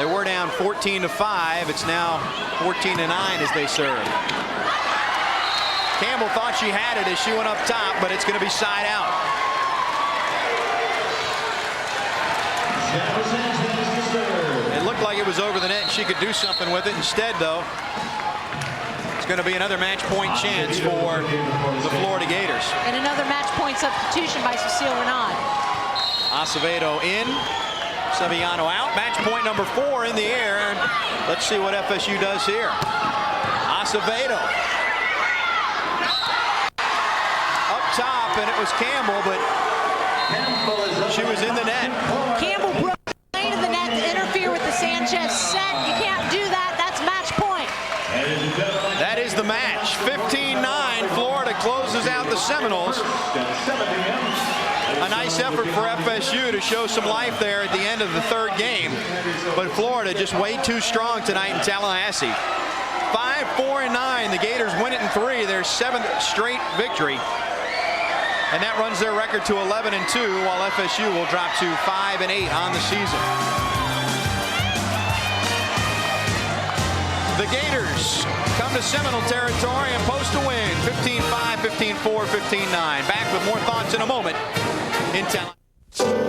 They were down 14-5. It's now 14-9 as they serve. Campbell thought she had it as she went up top, but it's going to be side out. It looked like it was over the net and she could do something with it. Instead, though, it's going to be another match point chance for the Florida Gators. And another match point substitution by Cecile Renaud. Acevedo in. Saviano out. Match point number 4 in the air. Let's see what FSU does here. Acevedo. Up top, and it was Campbell, but she was in the net. Campbell broke the lane of the net to interfere with the Sanchez set. You can't do that. That's match point. That is the match. 15-9. Florida closes out the Seminoles. A nice effort for FSU to show some life there at the end of the third game. But Florida just way too strong tonight in Tallahassee. 5-4-9. The Gators win it in 3. Their 7th straight victory. And that runs their record to 11-2, while FSU will drop to 5-8 on the season. The Gators come to Seminole territory and post a win. 15-5, 15-4, 15-9. Back with more thoughts in a moment in Tallahassee.